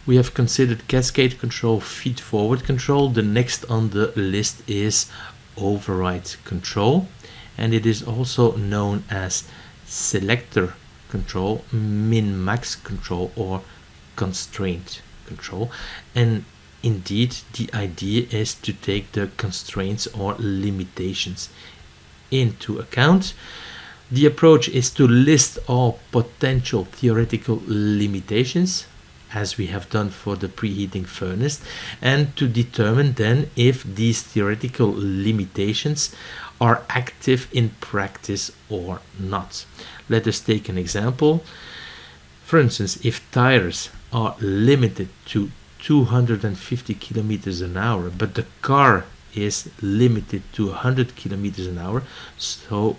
We have considered cascade control, feed-forward control. The next on the list is override control, and it is also known as selector control, min-max control, or constraint control. And indeed, the idea is to take the constraints or limitations into account. The approach is to list all potential theoretical limitations, as we have done for the preheating furnace, and to determine then if these theoretical limitations are active in practice or not. Let us take an example. For instance, if tires are limited to 250 kilometers an hour, but the car is limited to 100 kilometers an hour, so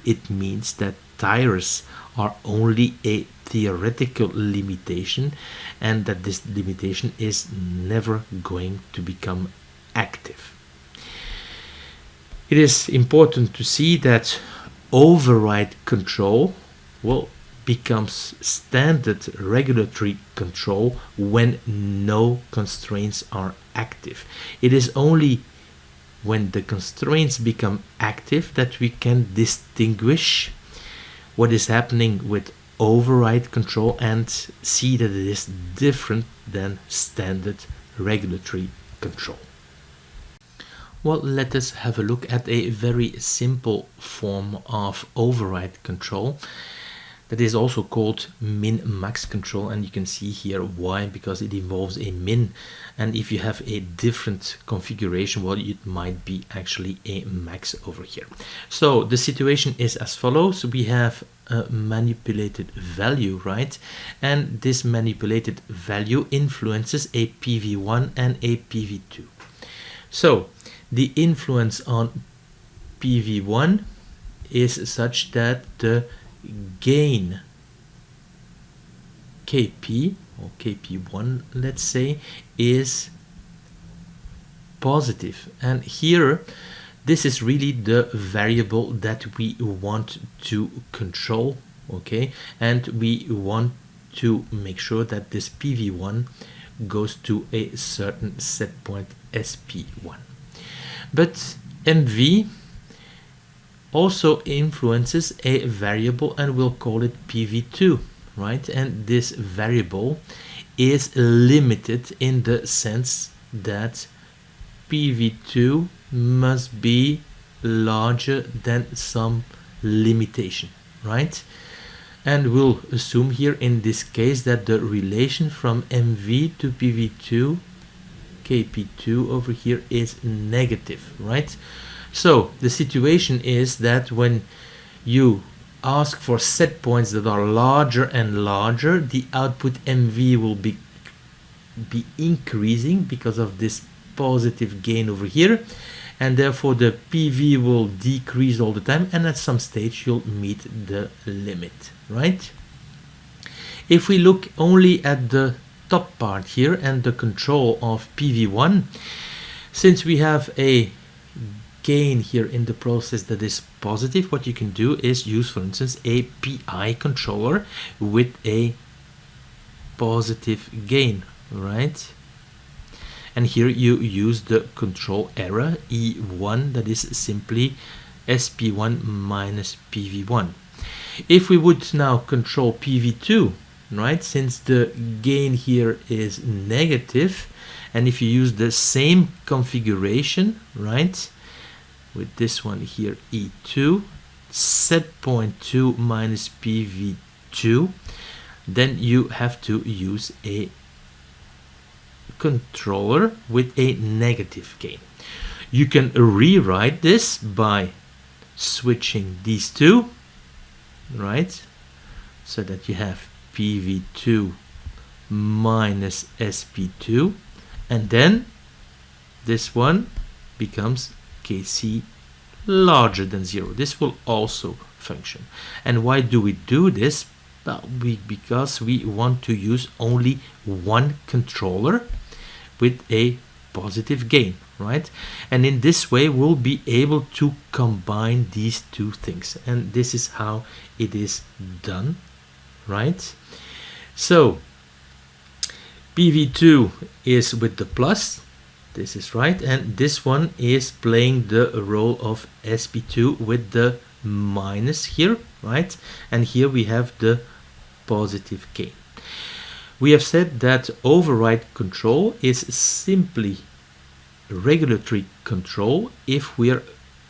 it means that tires are only a theoretical limitation, and that this limitation is never going to become active. It is important to see that override control becomes standard regulatory control when no constraints are active. It is only when the constraints become active that we can distinguish what is happening with override control and see that it is different than standard regulatory control. Well, let us have a look at a very simple form of override control that is also called min-max control, and you can see here why, because it involves a min, and if you have a different configuration, well, it might be actually a max over here. So the situation is as follows. We have a manipulated value, right? And this manipulated value influences a PV1 and a PV2. So the influence on PV1 is such that the gain Kp or Kp1, let's say, is positive, and here this is really the variable that we want to control, okay, and we want to make sure that this PV1 goes to a certain set point SP1. But MV also influences a variable, and we'll call it PV2, right? And this variable is limited in the sense that PV2 must be larger than some limitation, right? And we'll assume here in this case that the relation from MV to PV2, Kp2 over here, is negative, right? So the situation is that when you ask for set points that are larger and larger, the output MV will be increasing because of this positive gain over here, and therefore the PV will decrease all the time, and at some stage you'll meet the limit, right? If we look only at the top part here and the control of PV1, since we have a gain here in the process that is positive, what you can do is use, for instance, a PI controller with a positive gain, right? And here you use the control error E1, that is simply SP1 minus PV1. If we would now control PV2, right, since the gain here is negative, and if you use the same configuration, right, with this one here E2, set point 2 minus PV2, then you have to use a controller with a negative gain. You can rewrite this by switching these two, right, so that you have PV2 minus SP2, and then this one becomes Kc larger than 0. This will also function. And why do we do this? Well, because we want to use only one controller with a positive gain, right? And in this way we'll be able to combine these two things, and this is how it is done, right? So PV2 is with the plus, this is right, and this one is playing the role of SP2 with the minus here, right? And here we have the positive gain. We have said that override control is simply regulatory control if we are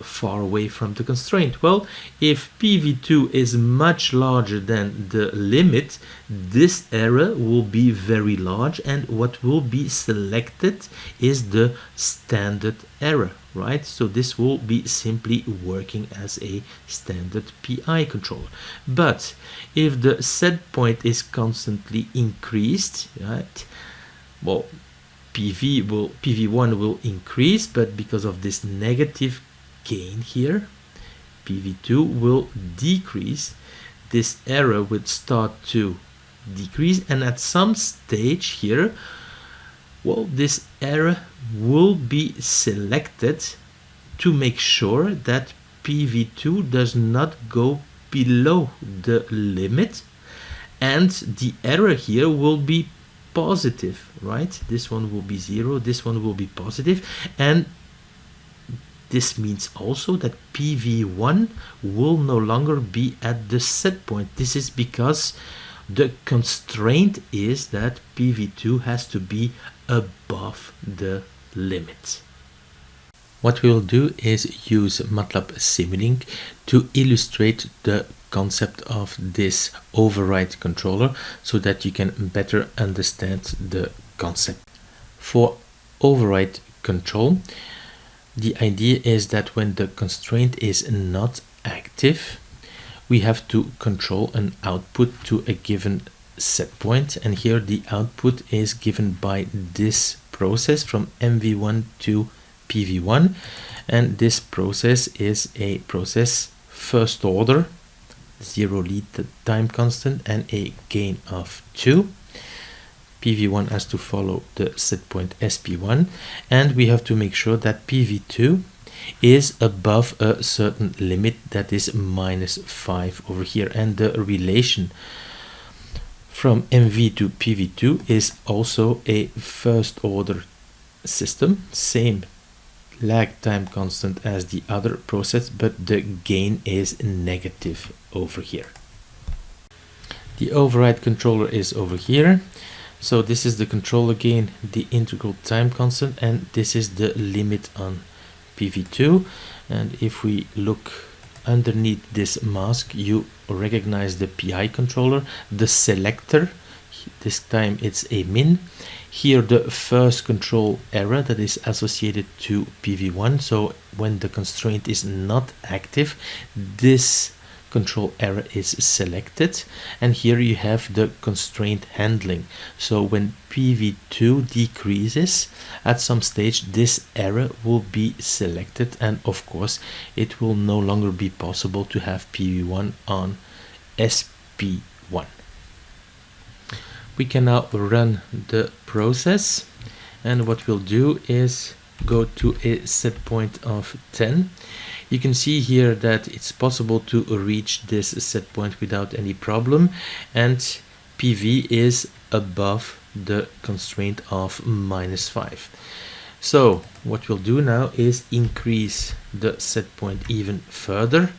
far away from the constraint. Well, if PV2 is much larger than the limit, this error will be very large, and what will be selected is the standard error, right? So this will be simply working as a standard PI controller. But if the set point is constantly increased, right, well, PV1 will increase, but because of this negative gain here, PV2 will decrease. This error would start to decrease, and at some stage here, well, this error will be selected to make sure that PV2 does not go below the limit, and the error here will be positive, right? This one will be 0, this one will be positive, and this means also that PV1 will no longer be at the set point. This is because the constraint is that PV2 has to be above the limit. What we will do is use MATLAB Simulink to illustrate the concept of this override controller so that you can better understand the concept. For override control, the idea is that when the constraint is not active, we have to control an output to a given set point, and here the output is given by this process from MV1 to PV1, and this process is a process first order, 0 lead time constant, and a gain of 2. PV1 has to follow the set point SP1, and we have to make sure that PV2 is above a certain limit that is -5 over here, and the relation from MV to PV2 is also a first order system, same lag time constant as the other process, but the gain is negative over here. The override controller is over here. So this is the controller gain, the integral time constant, and this is the limit on PV2. And if we look underneath this mask, you recognize the PI controller, the selector, this time it's a min. Here the first control error that is associated to PV1, so when the constraint is not active, this control error is selected, and here you have the constraint handling. So when PV2 decreases at some stage, this error will be selected, and of course it will no longer be possible to have PV1 on SP1. We can now run the process, and what we'll do is go to a set point of 10. You can see here that it's possible to reach this set point without any problem, and PV is above the constraint of -5. So what we'll do now is increase the set point even further,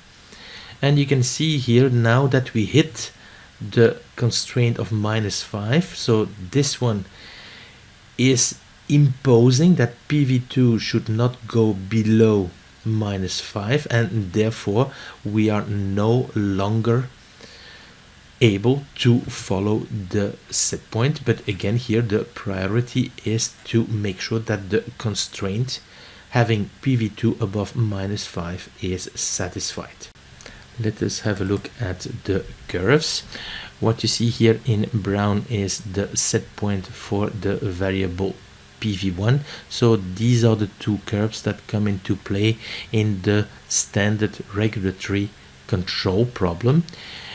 and you can see here now that we hit the constraint of -5. So this one is imposing that PV2 should not go below -5, and therefore we are no longer able to follow the set point. But again, here the priority is to make sure that the constraint having PV2 above -5 is satisfied. Let us have a look at the curves. What you see here in brown is the set point for the variable PV1. So these are the two curves that come into play in the standard regulatory control problem,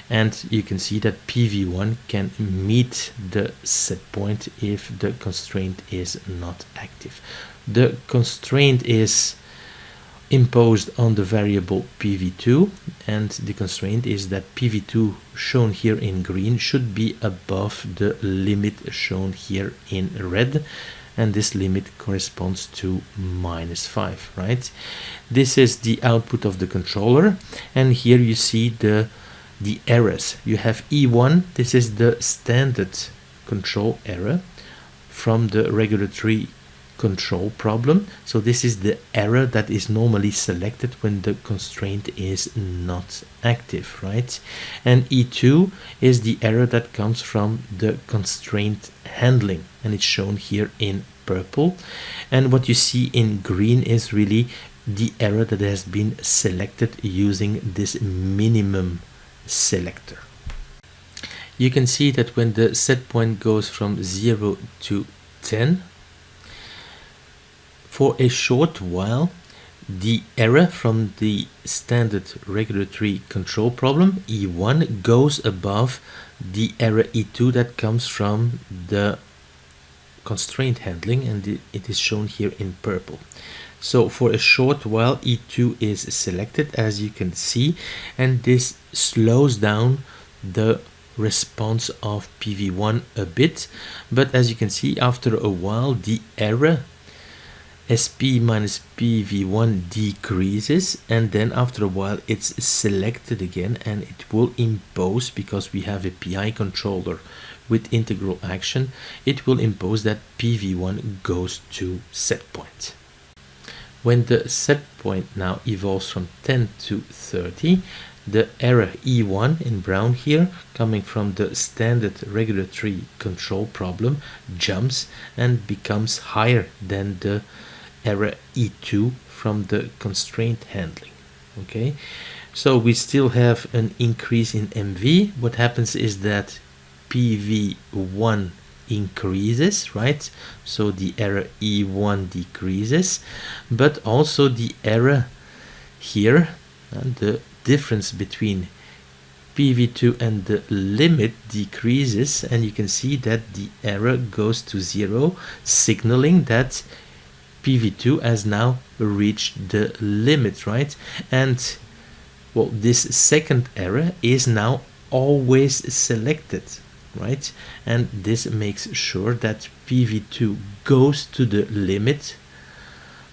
and you can see that PV1 can meet the set point if the constraint is not active. The constraint is imposed on the variable PV2, and the constraint is that PV2 shown here in green should be above the limit shown here in red, and this limit corresponds to -5, right? This is the output of the controller, and here you see the errors. You have E1, this is the standard control error from the regulatory control problem. So this is the error that is normally selected when the constraint is not active, right? And E2 is the error that comes from the constraint handling, and it's shown here in purple. And what you see in green is really the error that has been selected using this minimum selector. You can see that when the set point goes from 0 to 10, for a short while, the error from the standard regulatory control problem, E1, goes above the error E2 that comes from the constraint handling, and it is shown here in purple. So for a short while, E2 is selected, as you can see, and this slows down the response of PV1 a bit. But as you can see, after a while, the error SP minus PV1 decreases, and then after a while it's selected again, and it will impose, because we have a PI controller with integral action, it will impose that PV1 goes to set point. When the set point now evolves from 10 to 30, the error E1 in brown here, coming from the standard regulatory control problem, jumps and becomes higher than the error E2 from the constraint handling. Okay, so we still have an increase in MV. What happens is that PV1 increases, right? So the error E1 decreases, but also the error here, and the difference between PV2 and the limit decreases, and you can see that the error goes to 0, signaling that PV2 has now reached the limit, right? And well, this second error is now always selected, right? And this makes sure that PV2 goes to the limit,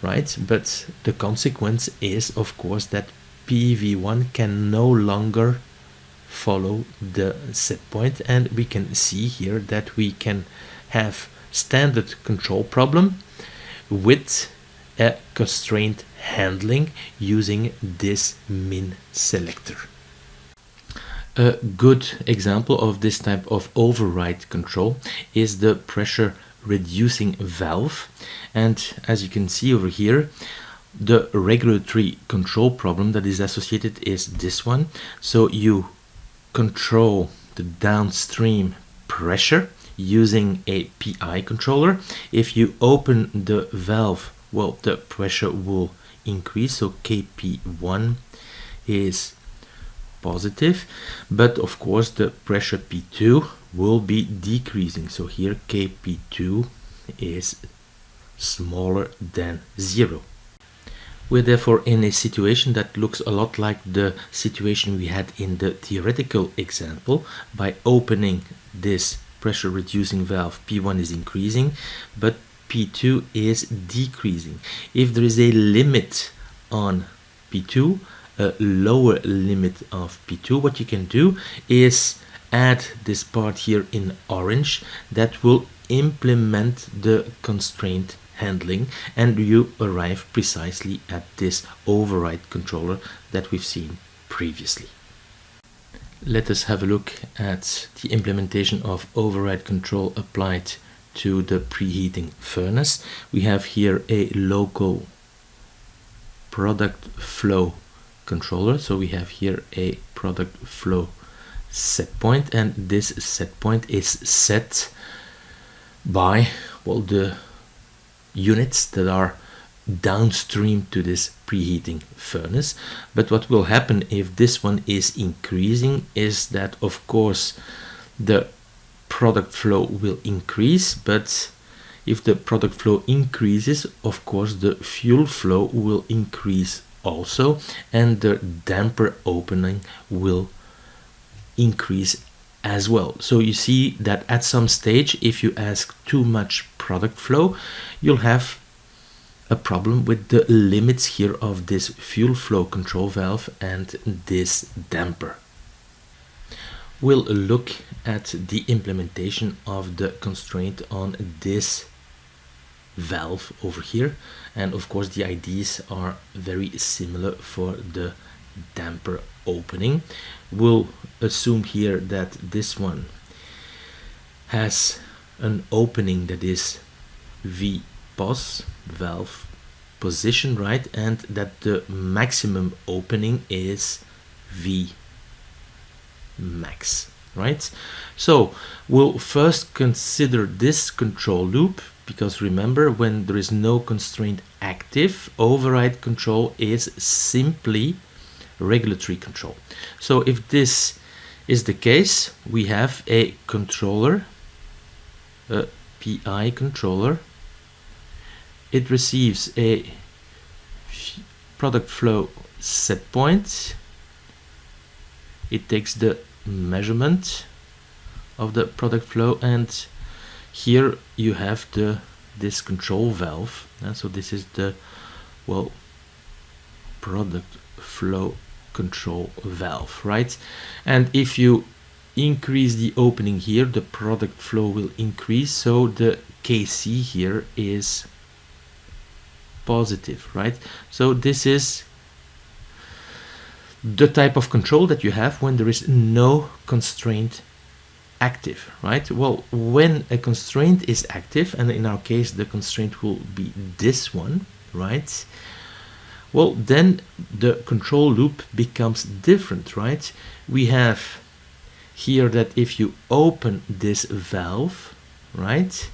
right? But the consequence is, of course, that PV1 can no longer follow the set point, and we can see here that we can have standard control problem with a constraint handling using this min selector. A good example of this type of override control is the pressure reducing valve, and as you can see over here, the regulatory control problem that is associated is this one. So you control the downstream pressure using a PI controller. If you open the valve, well, the pressure will increase, so KP1 is positive, but of course the pressure P2 will be decreasing, so here KP2 is smaller than 0. We're therefore in a situation that looks a lot like the situation we had in the theoretical example. By opening this pressure reducing valve, P1 is increasing, but P2 is decreasing. If there is a limit on P2, a lower limit of P2, what you can do is add this part here in orange that will implement the constraint handling, and you arrive precisely at this override controller that we've seen previously. Let us have a look at the implementation of override control applied to the preheating furnace. We have here a local product flow controller. So we have here a product flow set point, and this set point is set by, well, the units that are downstream to this preheating furnace. But what will happen if this one is increasing is that, of course, the product flow will increase, but if the product flow increases, of course the fuel flow will increase also, and the damper opening will increase as well. So you see that at some stage, if you ask too much product flow, you'll have a problem with the limits here of this fuel flow control valve and this damper. We'll look at the implementation of the constraint on this valve over here, and of course the ideas are very similar for the damper opening. We'll assume here that this one has an opening that is VPOS, valve position, right, and that the maximum opening is V max, right? So we'll first consider this control loop, because remember, when there is no constraint active, override control is simply regulatory control. So if this is the case, we have a controller, a PI controller. It receives a product flow set point. It takes the measurement of the product flow, and here you have this control valve. So this is the, well, product flow control valve, right? And if you increase the opening here, the product flow will increase, so the KC here is positive, right? So this is the type of control that you have when there is no constraint active, right? Well, when a constraint is active, and in our case the constraint will be this one, right? Well, then the control loop becomes different, right? We have here that if you open this valve, right,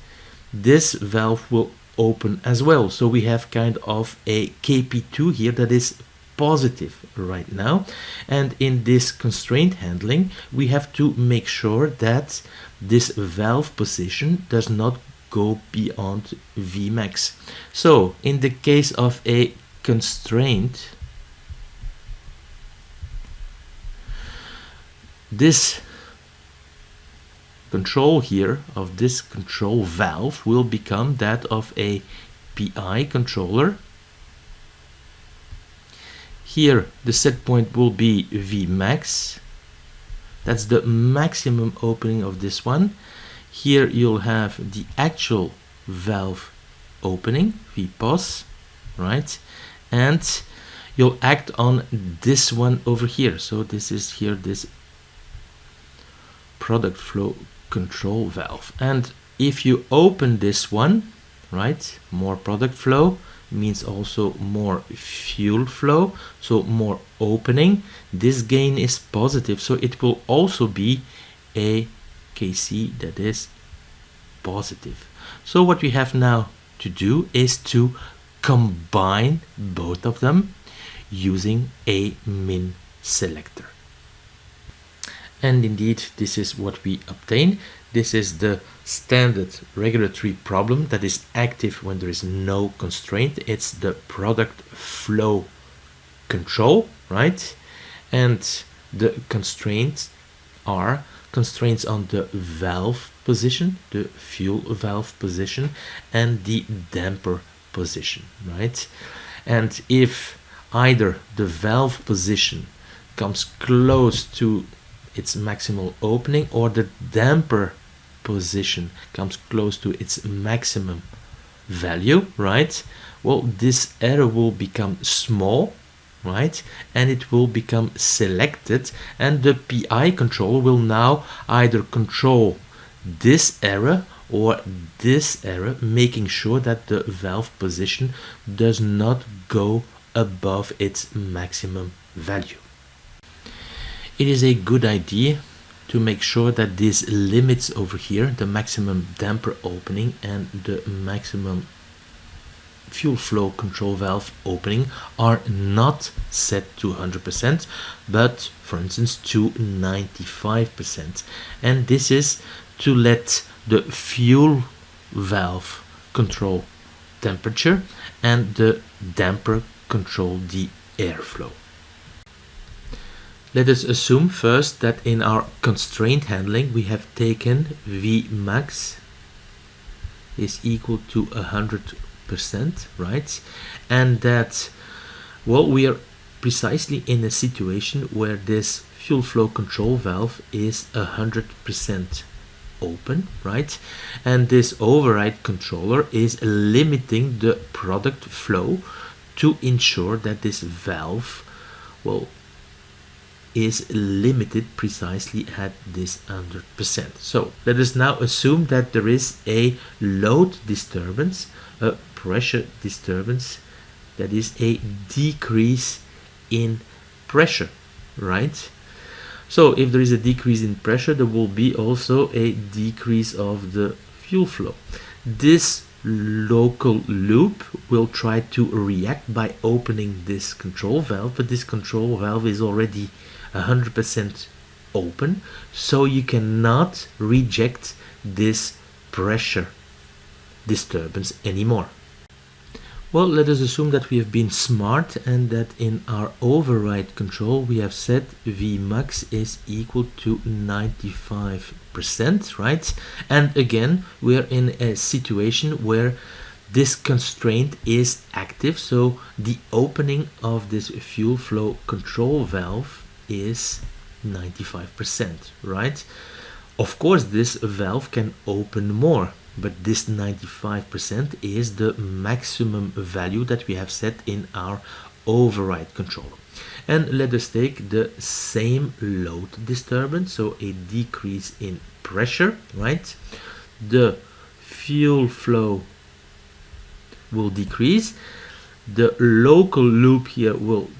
this valve will open as well. So we have kind of a KP2 here that is positive right now, and in this constraint handling we have to make sure that this valve position does not go beyond Vmax. So in the case of a constraint, this control here of this control valve will become that of a PI controller. Here the set point will be Vmax. That's the maximum opening of this one. Here you'll have the actual valve opening, VPOS, right? And you'll act on this one over here. So this is here, this product flow control valve. And if you open this one, right, more product flow means also more fuel flow, so more opening. This gain is positive, so it will also be a KC that is positive. So what we have now to do is to combine both of them using a min selector. And indeed, this is what we obtain. This is the standard regulatory problem that is active when there is no constraint. It's the product flow control, right? And the constraints are constraints on the valve position, the fuel valve position, and the damper position, right? And if either the valve position comes close to its maximal opening, or the damper position comes close to its maximum value, right, well, this error will become small, right, and it will become selected, and the PI controller will now either control this error or this error, making sure that the valve position does not go above its maximum value. It is a good idea to make sure that these limits over here, the maximum damper opening and the maximum fuel flow control valve opening, are not set to 100%, but for instance to 95%. And this is to let the fuel valve control temperature and the damper control the airflow. Let us assume first that in our constraint handling we have taken Vmax is equal to 100%, right? And that, well, we are precisely in a situation where this fuel flow control valve is 100% open, right? And this override controller is limiting the product flow to ensure that this valve, well, is limited precisely at this 100%. So let us now assume that there is a load disturbance, a pressure disturbance, that is a decrease in pressure, right? So if there is a decrease in pressure, there will be also a decrease of the fuel flow. This local loop will try to react by opening this control valve, but this control valve is already 100% open, so you cannot reject this pressure disturbance anymore. Well, let us assume that we have been smart and that in our override control we have set Vmax is equal to 95%, right? And again, we are in a situation where this constraint is active, so the opening of this fuel flow control valve is 95%, right? Of course, this valve can open more, but this 95% is the maximum value that we have set in our override controller. And let us take the same load disturbance, so a decrease in pressure, right? The fuel flow will decrease, the local loop here will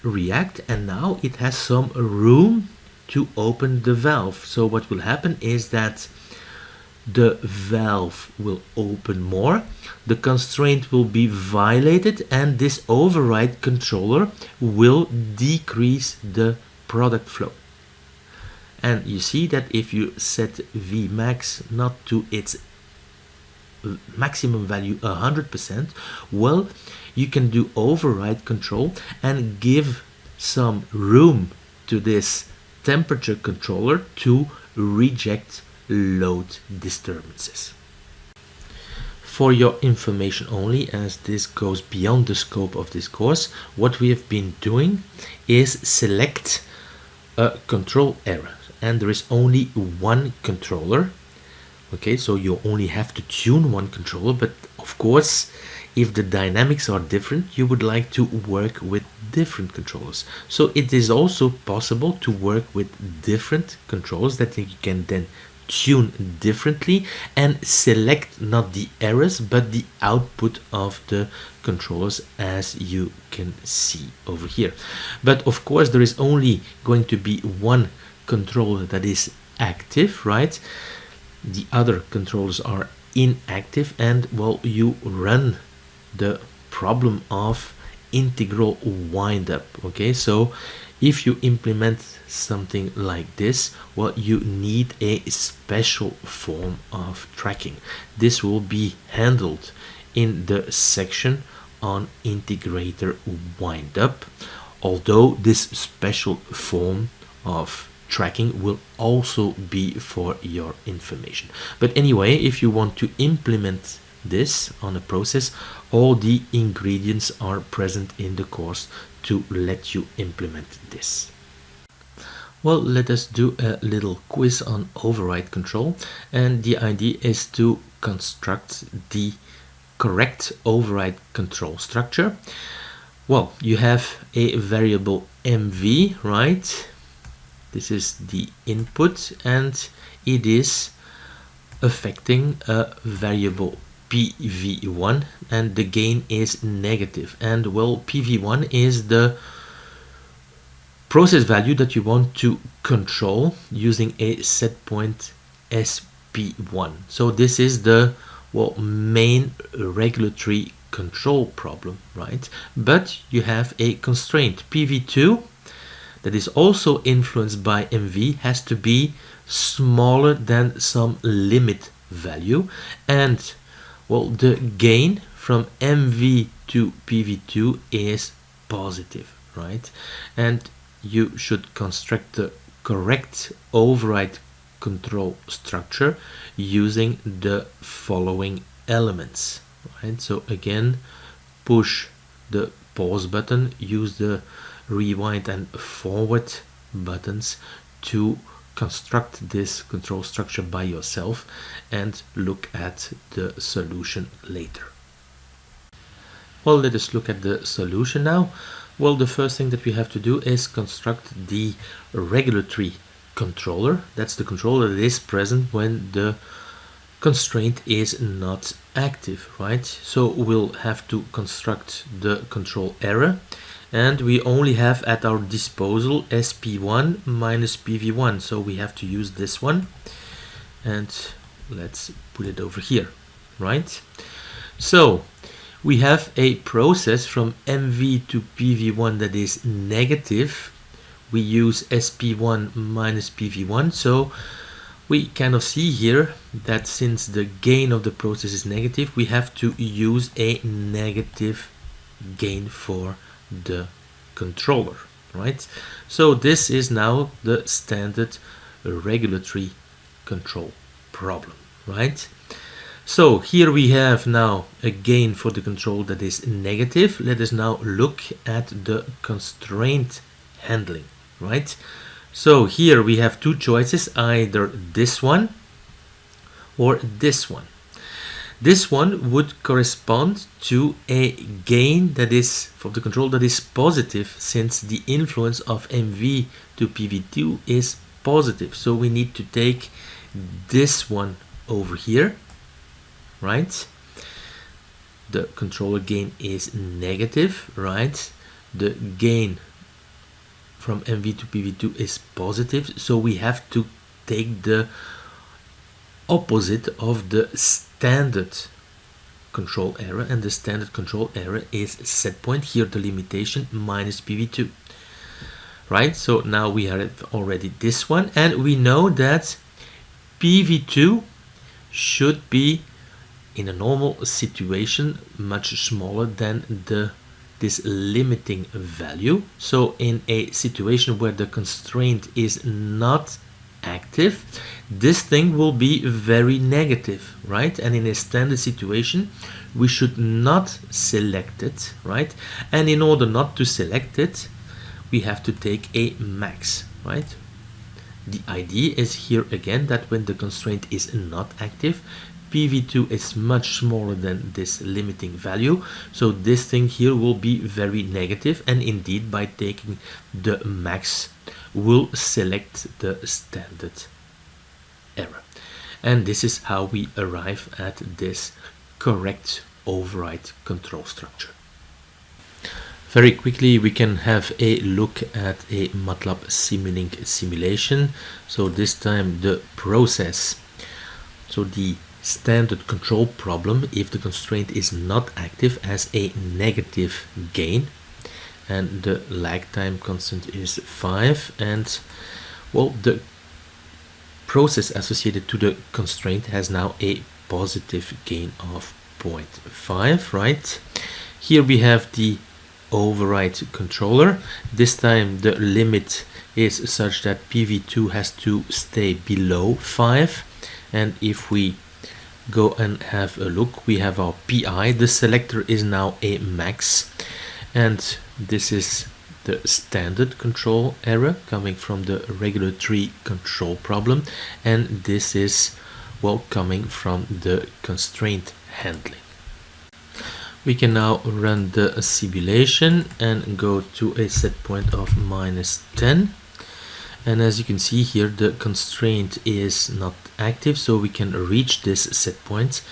react, and now it has some room to open the valve. So what will happen is that the valve will open more, the constraint will be violated, and this override controller will decrease the product flow. And you see that if you set Vmax not to its maximum value 100%, well, you can do override control and give some room to this temperature controller to reject load disturbances. For your information only, as this goes beyond the scope of this course, what we have been doing is select a control error, and there is only one controller. Okay, so you only have to tune one controller, but of course, if the dynamics are different, you would like to work with different controllers. So it is also possible to work with different controllers that you can then tune differently and select not the errors but the output of the controllers, as you can see over here. But of course, there is only going to be one controller that is active, right? The other controllers are inactive, and well, you run the problem of integral wind-up. Okay, so if you implement something like this, well, you need a special form of tracking. This will be handled in the section on integrator wind-up, although this special form of tracking will also be for your information. But anyway, if you want to implement this on a process, all the ingredients are present in the course to let you implement this. Well, let us do a little quiz on override control, and the idea is to construct the correct override control structure. Well, you have a variable MV, right? This is the input, and it is affecting a variable PV1, and the gain is negative. And well, PV1 is the process value that you want to control using a set point SP1. So this is the, well, main regulatory control problem, right? But you have a constraint PV2 that is also influenced by MV, has to be smaller than some limit value, and well, the gain from MV to PV2 is positive. right? And you should construct the correct override control structure using the following elements, right? So again, push the pause button, use the rewind and forward buttons to construct this control structure by yourself and look at the solution later. Well, let us look at the solution now. Well, the first thing that we have to do is construct the regulatory controller. That's the controller that is present when the constraint is not active, right? So we'll have to construct the control error, and we only have at our disposal SP1 minus PV1, so we have to use this one, and let's put it over here, right? So we have a process from MV to PV1 that is negative. We use SP1 minus PV1, so we kind of see here that since the gain of the process is negative, we have to use a negative gain for the controller, right? So this is now the standard regulatory control problem, right? So here we have now a gain for the control that is negative. Let us now look at the constraint handling, right? So here we have two choices, either this one or this one. This one would correspond to a gain that is for the control that is positive, since the influence of MV to PV2 is positive. So we need to take this one over here, right? The controller gain is negative, right? The gain from MV to PV2 is positive, so we have to take the opposite of the standard control error, and the standard control error is set point, here the limitation minus PV2, right? So now we have already this one, and we know that PV2 should be in a normal situation much smaller than this limiting value. So in a situation where the constraint is not active, this thing will be very negative, right? And in a standard situation, we should not select it, right? And in order not to select it, we have to take a max, right? The idea is here again that when the constraint is not active, PV2 is much smaller than this limiting value, so this thing here will be very negative, and indeed by taking the max we'll select the standard error, and this is how we arrive at this correct override control structure. Very quickly we can have a look at a MATLAB Simulink simulation. So this time the process, so the standard control problem, if the constraint is not active, has a negative gain, and the lag time constant is 5, and well, the process associated to the constraint has now a positive gain of 0.5, right? Here we have the override controller. This time the limit is such that PV2 has to stay below 5, and if we go and have a look, we have our PI. The selector is now a max, and this is the standard control error coming from the regulatory control problem, and this is well coming from the constraint handling. We can now run the simulation and go to a set point of -10. And as you can see here, the constraint is not active, so we can reach this set point.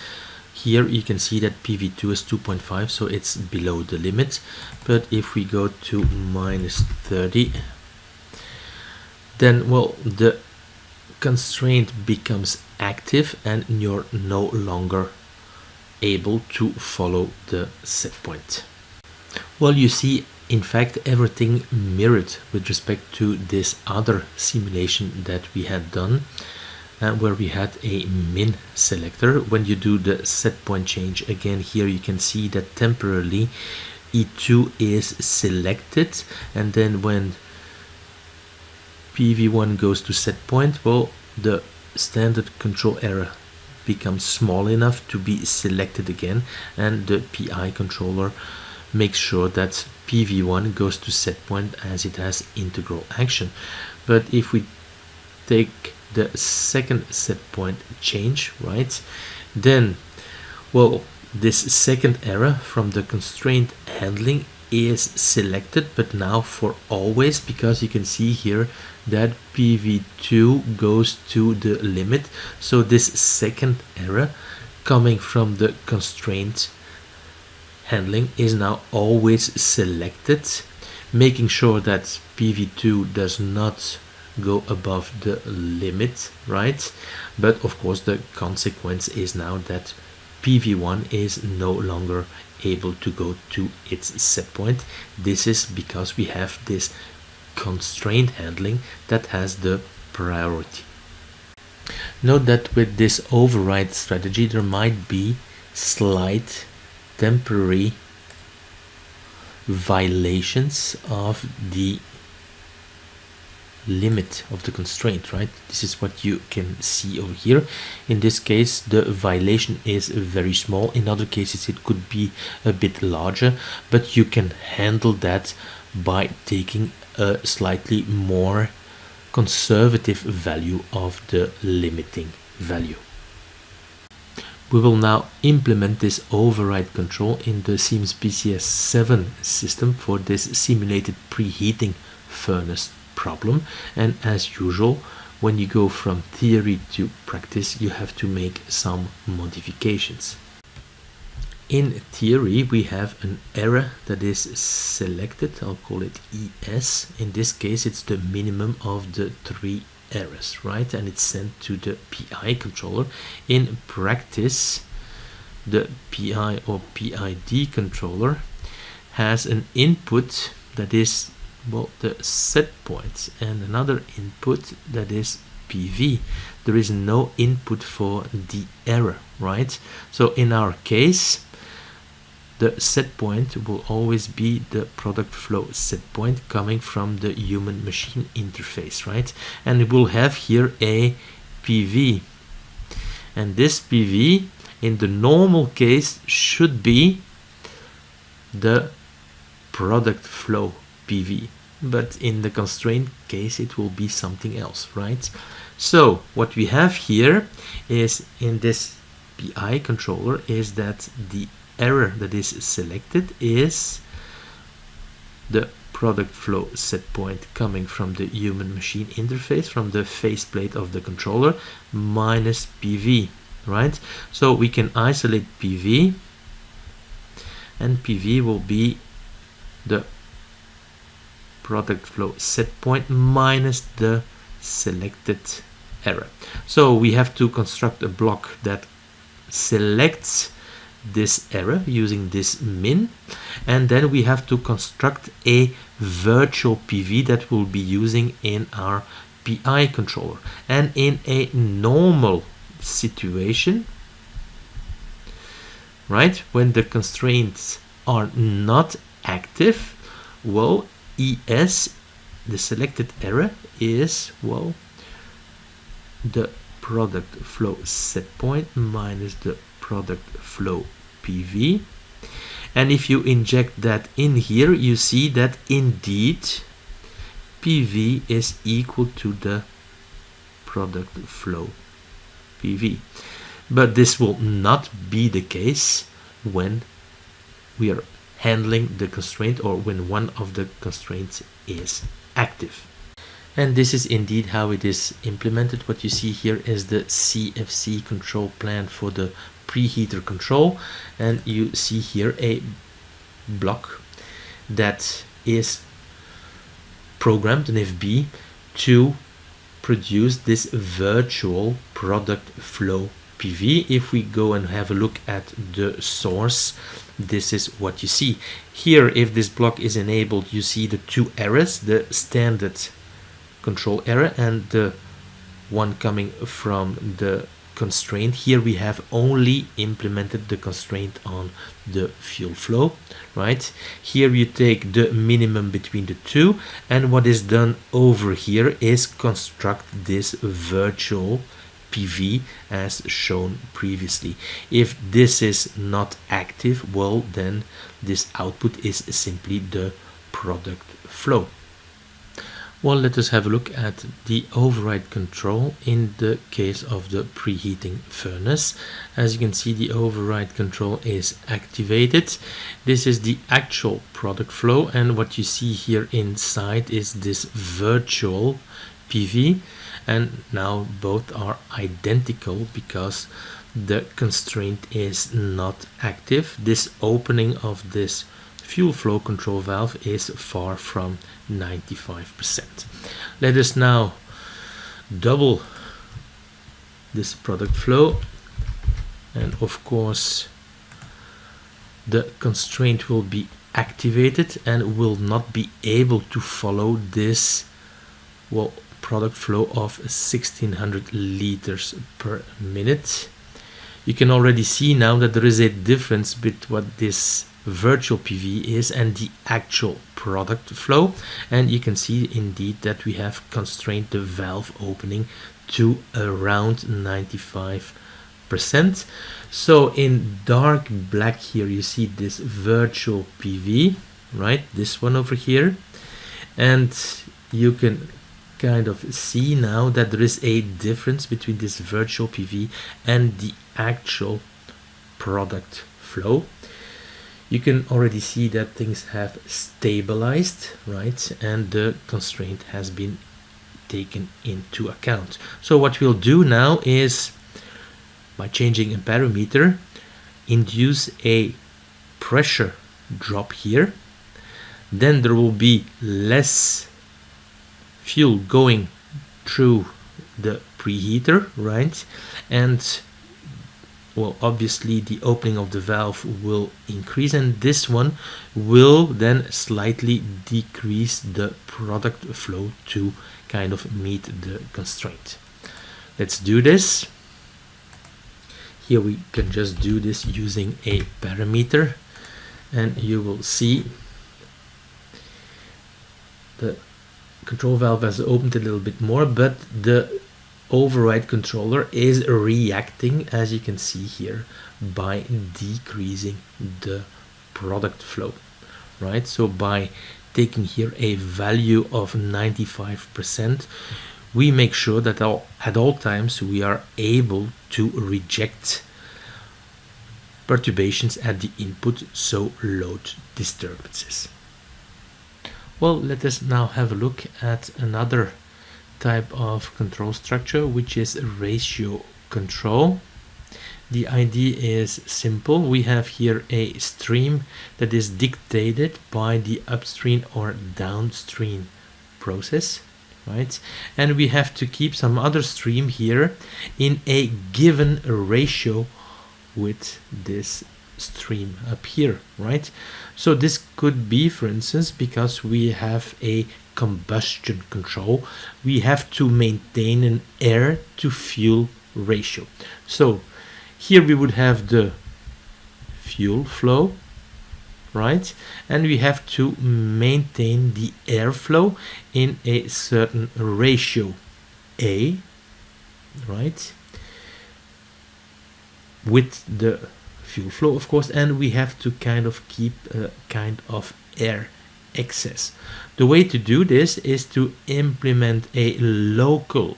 Here you can see that PV2 is 2.5, so it's below the limit. But if we go to -30, then well, the constraint becomes active and you're no longer able to follow the set point. Well, you see, in fact, everything mirrored with respect to this other simulation that we had done, where we had a min selector. When you do the set point change again, here you can see that temporarily E2 is selected, and then when PV1 goes to set point, well, the standard control error becomes small enough to be selected again, and the PI controller makes sure that PV1 goes to set point as it has integral action. But if we take the second set point change, right, then, well, this second error from the constraint handling is selected, but now for always, because you can see here that PV2 goes to the limit. So this second error coming from the constraint handling is now always selected, making sure that PV2 does not go above the limit, right? But of course the consequence is now that PV1 is no longer able to go to its set point. This is because we have this constraint handling that has the priority. Note that with this override strategy there might be slight temporary violations of the limit of the constraint, right? This is what you can see over here. In this case the violation is very small. In other cases it could be a bit larger, but you can handle that by taking a slightly more conservative value of the limiting value. We will now implement this override control in the Siemens PCS7 system for this simulated preheating furnace problem, and as usual when you go from theory to practice you have to make some modifications. In theory we have an error that is selected, I'll call it ES. In this case it's the minimum of the 3 errors, right, and it's sent to the PI controller. In practice the PI or PID controller has an input that is, well, the set point, and another input that is PV. There is no input for the error, right? So in our case the set point will always be the product flow set point coming from the human machine interface, right? And it will have here a PV, and this PV in the normal case should be the product flow PV, but in the constraint case it will be something else, right? So what we have here is in this PI controller is that the error that is selected is the product flow set point coming from the human machine interface, from the faceplate of the controller, minus PV, right? So we can isolate PV, and PV will be the product flow set point minus the selected error. So we have to construct a block that selects this error using this min, and then we have to construct a virtual PV that we'll be using in our PI controller. And in a normal situation, right, when the constraints are not active, well, ES, the selected error, is, well, the product flow set point minus the product flow PV. And if you inject that in here, you see that indeed PV is equal to the product flow PV. But this will not be the case when we are handling the constraint, or when one of the constraints is active. And this is indeed how it is implemented. What you see here is the CFC control plan for the preheater control, and you see here a block that is programmed, an FB, to produce this virtual product flow PV. If we go and have a look at the source, this is what you see here. If this block is enabled, you see the 2 errors, the standard control error and the one coming from the constraint. Here we have only implemented the constraint on the fuel flow, right? Here you take the minimum between the two, and what is done over here is construct this virtual PV as shown previously. If this is not active, well, then this output is simply the product flow. Well, let us have a look at the override control in the case of the preheating furnace. As you can see, the override control is activated. This is the actual product flow, and what you see here inside is this virtual PV, and now both are identical because the constraint is not active. This opening of this fuel flow control valve is far from 95%. Let us now double this product flow, and of course the constraint will be activated and will not be able to follow this, well, product flow of 1600 liters per minute. You can already see now that there is a difference between what this virtual PV is and the actual product flow, and you can see indeed that we have constrained the valve opening to around 95%. So in dark black here you see this virtual PV, right, this one over here, and you can kind of see now that there is a difference between this virtual PV and the actual product flow. You can already see that things have stabilized, right, and the constraint has been taken into account. So what we'll do now is, by changing a parameter, induce a pressure drop here. Then there will be less fuel going through the preheater, right, and well, obviously the opening of the valve will increase, and this one will then slightly decrease the product flow to kind of meet the constraint. Let's do this. Here we can just do this using a parameter, and you will see the control valve has opened a little bit more, but the override controller is reacting, as you can see here, by decreasing the product flow, right? So by taking here a value of 95%, we make sure that at all times we are able to reject perturbations at the input, so load disturbances. Well, let us now have a look at another type of control structure, which is ratio control. The idea is simple. We have here a stream that is dictated by the upstream or downstream process, right? And we have to keep some other stream here in a given ratio with this stream up here, right? So this could be, for instance, because we have a combustion control, we have to maintain an air to fuel ratio. So here we would have the fuel flow, right, and we have to maintain the airflow in a certain ratio A, right, with the fuel flow, of course, and we have to kind of keep a kind of air excess. The way to do this is to implement a local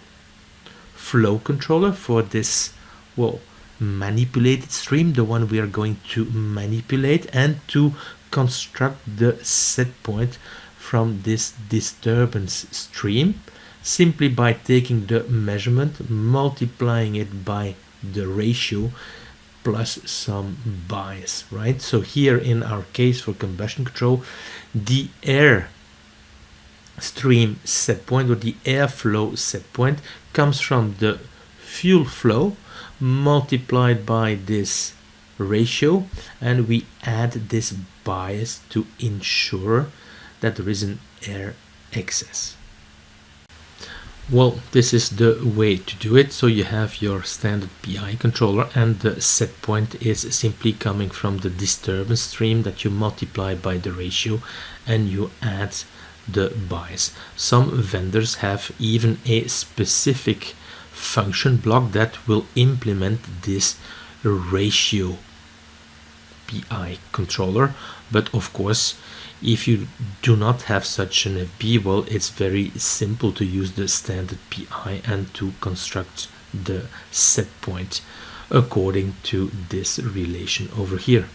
flow controller for this, well, manipulated stream, the one we are going to manipulate, and to construct the set point from this disturbance stream simply by taking the measurement, multiplying it by the ratio plus some bias, right? So here in our case for combustion control, the air stream set point or the airflow set point comes from the fuel flow multiplied by this ratio, and we add this bias to ensure that there is an air excess. Well, this is the way to do it. So you have your standard PI controller, and the set point is simply coming from the disturbance stream that you multiply by the ratio and you add the bias. Some vendors have even a specific function block that will implement this ratio PI controller, but of course if you do not have such an FB, well, it's very simple to use the standard PI and to construct the set point according to this relation over here.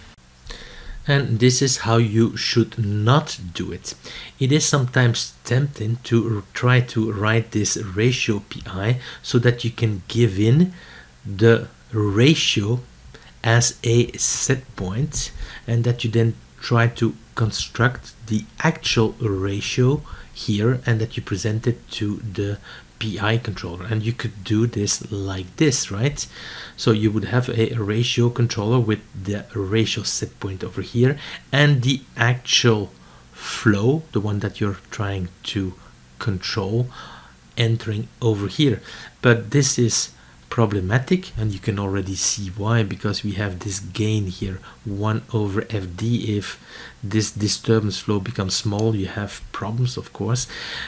And this is how you should not do it. It is sometimes tempting to try to write this ratio PI so that you can give in the ratio as a set point, and that you then try to construct the actual ratio here and that you present it to the PI controller. And you could do this like this, right? So you would have a ratio controller with the ratio set point over here and the actual flow, the one that you're trying to control, entering over here. But this is problematic, and you can already see why, because we have this gain here 1 over FD. If this disturbance flow becomes small, you have problems, of course.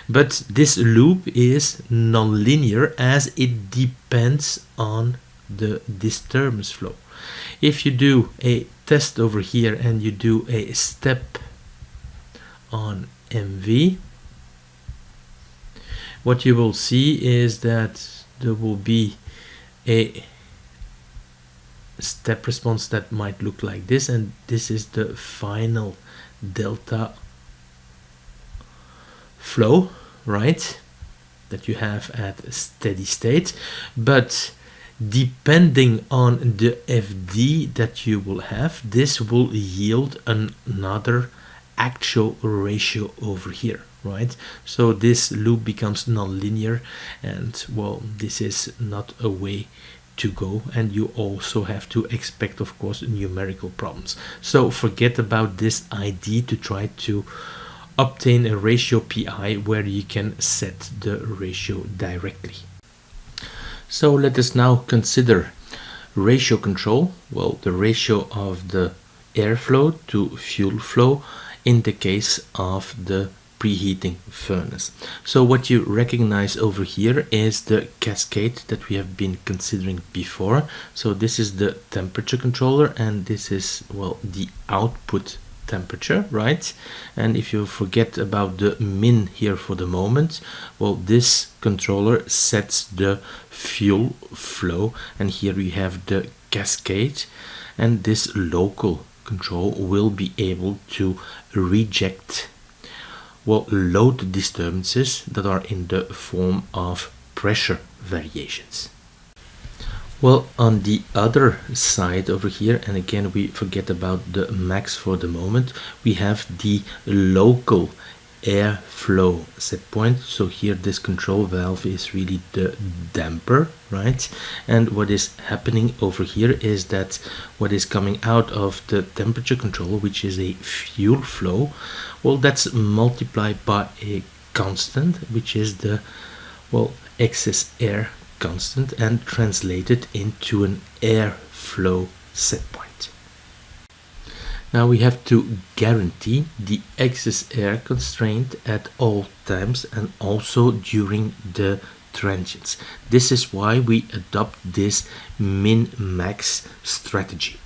But this loop is nonlinear as it depends on the disturbance flow. If you do a test over here and you do a step on MV, what you will see is that there will be a step response that might look like this, and this is the final delta flow, right, that you have at steady state. But depending on the FD that you will have, this will yield another actual ratio over here, right? So this loop becomes nonlinear, and well, this is not a way to go, and you also have to expect, of course, numerical problems. So forget about this idea to try to obtain a ratio PI where you can set the ratio directly. So let us now consider ratio control. Well, the ratio of the airflow to fuel flow in the case of the preheating furnace. So what you recognize over here is the cascade that we have been considering before. So this is the temperature controller, and this is, well, the output temperature, right? And if you forget about the min here for the moment, well, this controller sets the fuel flow, and here we have the cascade, and this local control will be able to reject, well, load disturbances that are in the form of pressure variations. Well, on the other side over here, and again we forget about the max for the moment, we have the local airflow set point. So here this control valve is really the damper, right? And what is happening over here is that what is coming out of the temperature control, which is a fuel flow, well, that's multiplied by a constant, which is the, well, excess air constant, and translated into an airflow set point. Now we have to guarantee the excess air constraint at all times and also during the transients. This is why we adopt this min-max strategy.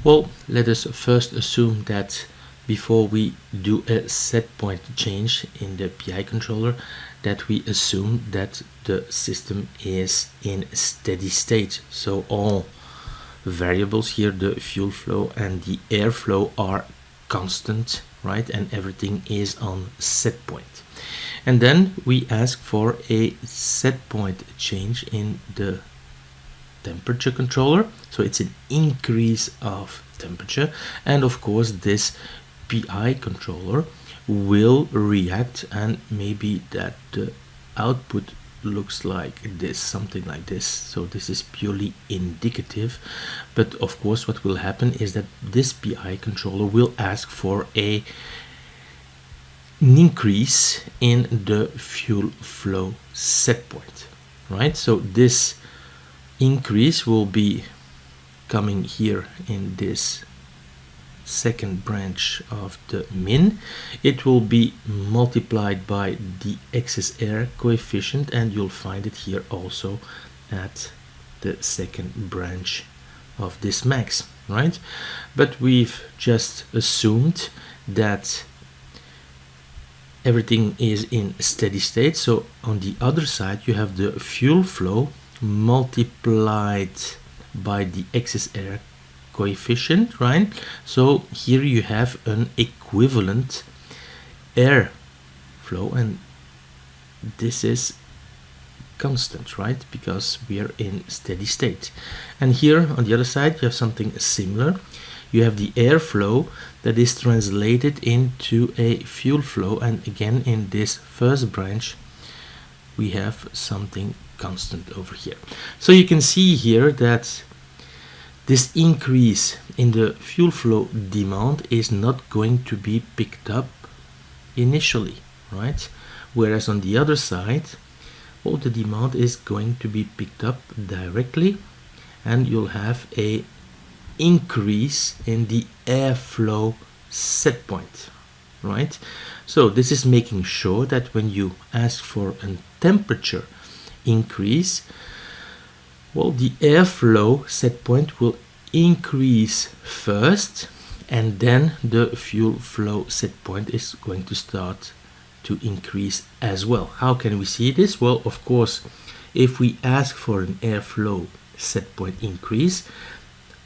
Well, let us first assume that before we do a set point change in the PI controller, that we assume that the system is in steady state. So all variables here, the fuel flow and the airflow, are constant, right? And everything is on set point. And then we ask for a set point change in the temperature controller. So it's an increase of temperature. And of course, this PI controller will react, and maybe that the output looks like this, something like this. So this is purely indicative, but of course what will happen is that this PI controller will ask for a an increase in the fuel flow set point, right? So this increase will be coming here in this second branch of the min. It will be multiplied by the excess air coefficient, and you'll find it here also at the second branch of this max, right? But we've just assumed that everything is in steady state, so on the other side you have the fuel flow multiplied by the excess air coefficient, right? So here you have an equivalent air flow, and this is constant, right? Because we are in steady state. And here on the other side you have something similar. You have the airflow that is translated into a fuel flow, and again in this first branch we have something constant over here. So you can see here that this increase in the fuel flow demand is not going to be picked up initially, right? Whereas on the other side, well, the demand is going to be picked up directly, and you'll have a increase in the airflow set point, right? So this is making sure that when you ask for a temperature increase, well, the airflow set point will increase first, and then the fuel flow set point is going to start to increase as well. How can we see this? Well, of course, if we ask for an airflow set point increase,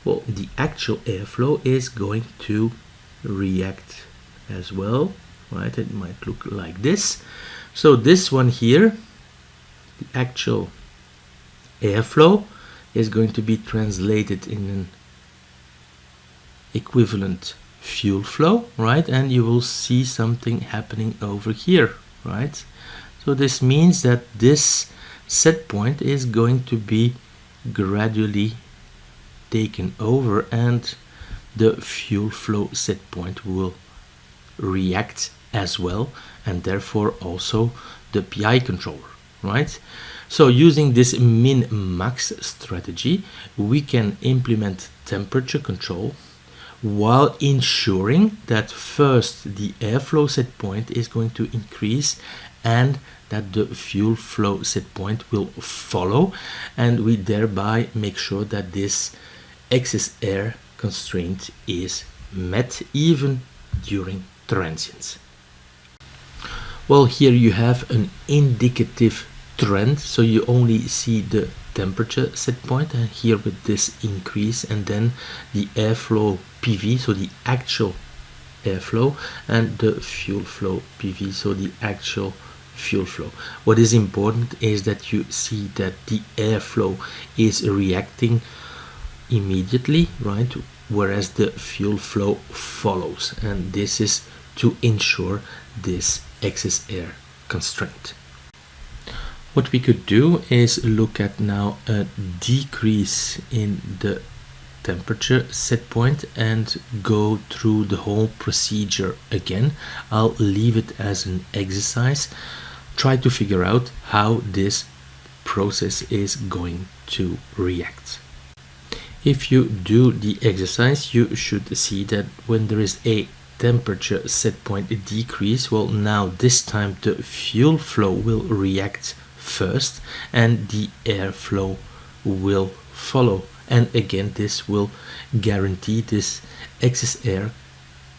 well, the actual airflow is going to react as well, right? It might look like this. So this one here, the actual airflow, is going to be translated in an equivalent fuel flow, right? And you will see something happening over here, right? So this means that this set point is going to be gradually taken over, and the fuel flow set point will react as well, and therefore also the PI controller, right? So using this min-max strategy, we can implement temperature control while ensuring that first the airflow set point is going to increase and that the fuel flow set point will follow, and we thereby make sure that this excess air constraint is met even during transients. Well, here you have an indicative trend, so you only see the temperature set point, and here with this increase, and then the airflow PV, so the actual airflow, and the fuel flow PV, so the actual fuel flow. What is important is that you see that the airflow is reacting immediately, right, whereas the fuel flow follows, and this is to ensure this excess air constraint. What we could do is look at now a decrease in the temperature set point and go through the whole procedure again. I'll leave it as an exercise. Try to figure out how this process is going to react. If you do the exercise, you should see that when there is a temperature set point decrease, well, now this time the fuel flow will react first and the airflow will follow, and again this will guarantee this excess air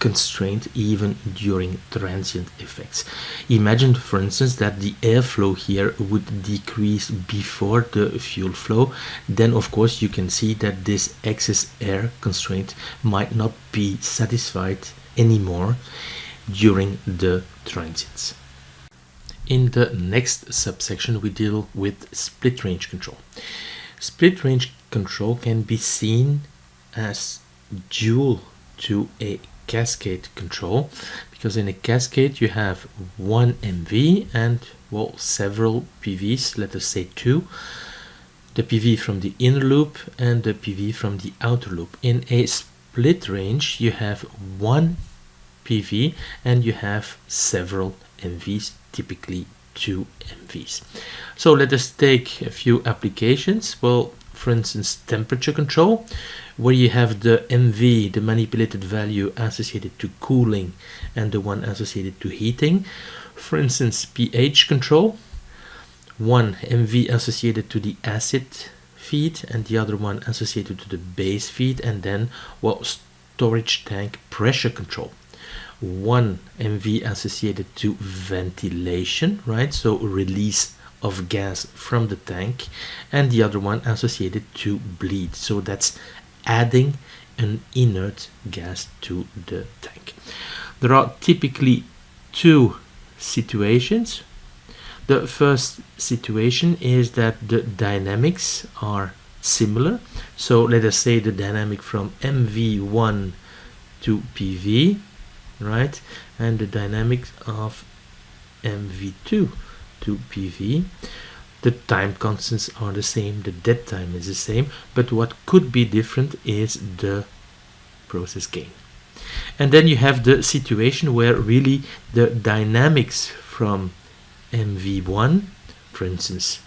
constraint even during transient effects. Imagine, for instance, that the airflow here would decrease before the fuel flow, then of course you can see that this excess air constraint might not be satisfied anymore during the transients. In the next subsection we deal with split range control. Split range control can be seen as dual to a cascade control, because in a cascade you have one MV and, well, several PVs, let us say two, the PV from the inner loop and the PV from the outer loop. In a split range you have one PV, and you have several MVs, typically 2 MVs. So let us take a few applications. Well, for instance, temperature control, where you have the MV, the manipulated value associated to cooling, and the one associated to heating. For instance, pH control, one MV associated to the acid feed and the other one associated to the base feed, and then, well, storage tank pressure control, one MV associated to ventilation, right, so release of gas from the tank, and the other one associated to bleed, so that's adding an inert gas to the tank. There are typically 2 situations. The first situation is that the dynamics are similar. So let us say the dynamic from MV1 to PV, right, and the dynamics of MV2 to PV. The time constants are the same, the dead time is the same, but what could be different is the process gain. And then you have the situation where really the dynamics from MV1, for instance,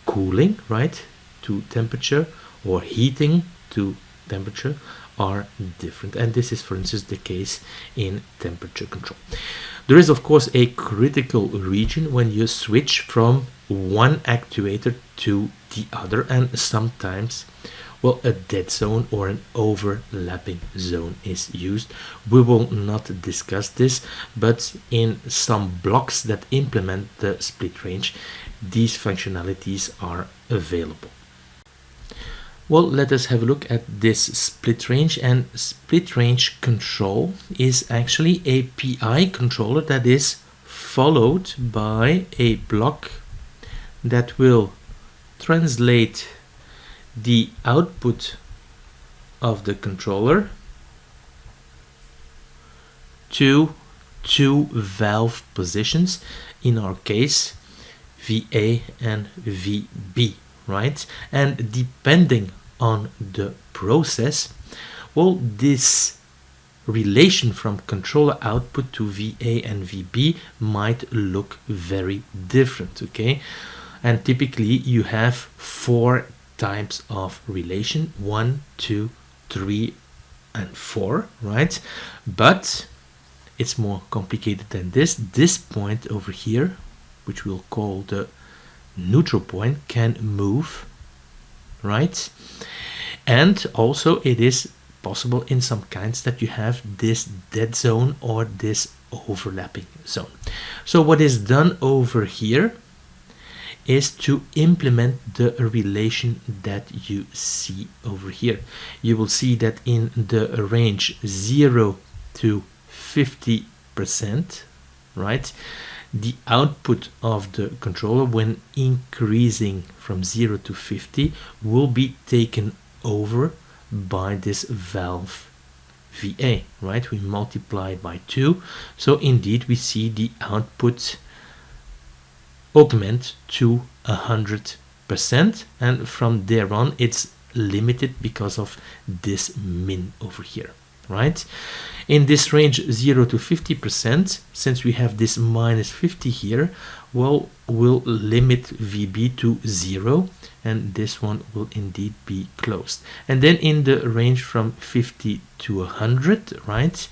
cooling, right, to temperature, or heating to temperature, are different. And this is, for instance, the case in temperature control. There is, of course, a critical region when you switch from one actuator to the other, and sometimes, well, a dead zone or an overlapping zone is used. We will not discuss this, but in some blocks that implement the split range, these functionalities are available. Well, let us have a look at this split range. And split range control is actually a PI controller that is followed by a block that will translate the output of the controller to 2 valve positions, in our case VA and VB, right? And depending on the process, well, this relation from controller output to VA and VB might look very different, okay? And typically you have 4 types of relation, 1, 2, 3, and 4, right? But it's more complicated than this. This point over here, which we'll call the neutral point, can move, right? And also it is possible in some kinds that you have this dead zone or this overlapping zone. So what is done over here is to implement the relation that you see over here. You will see that in the range 0 to 50%, right, the output of the controller when increasing from 0 to 50 will be taken over by this valve VA, right? We multiply by 2, so indeed we see the output augment to 100%, and from there on it's limited because of this min over here, right? In this range 0 to 50%, since we have this minus 50 here, well, we'll limit VB to 0, and this one will indeed be closed. And then in the range from 50 to 100, right,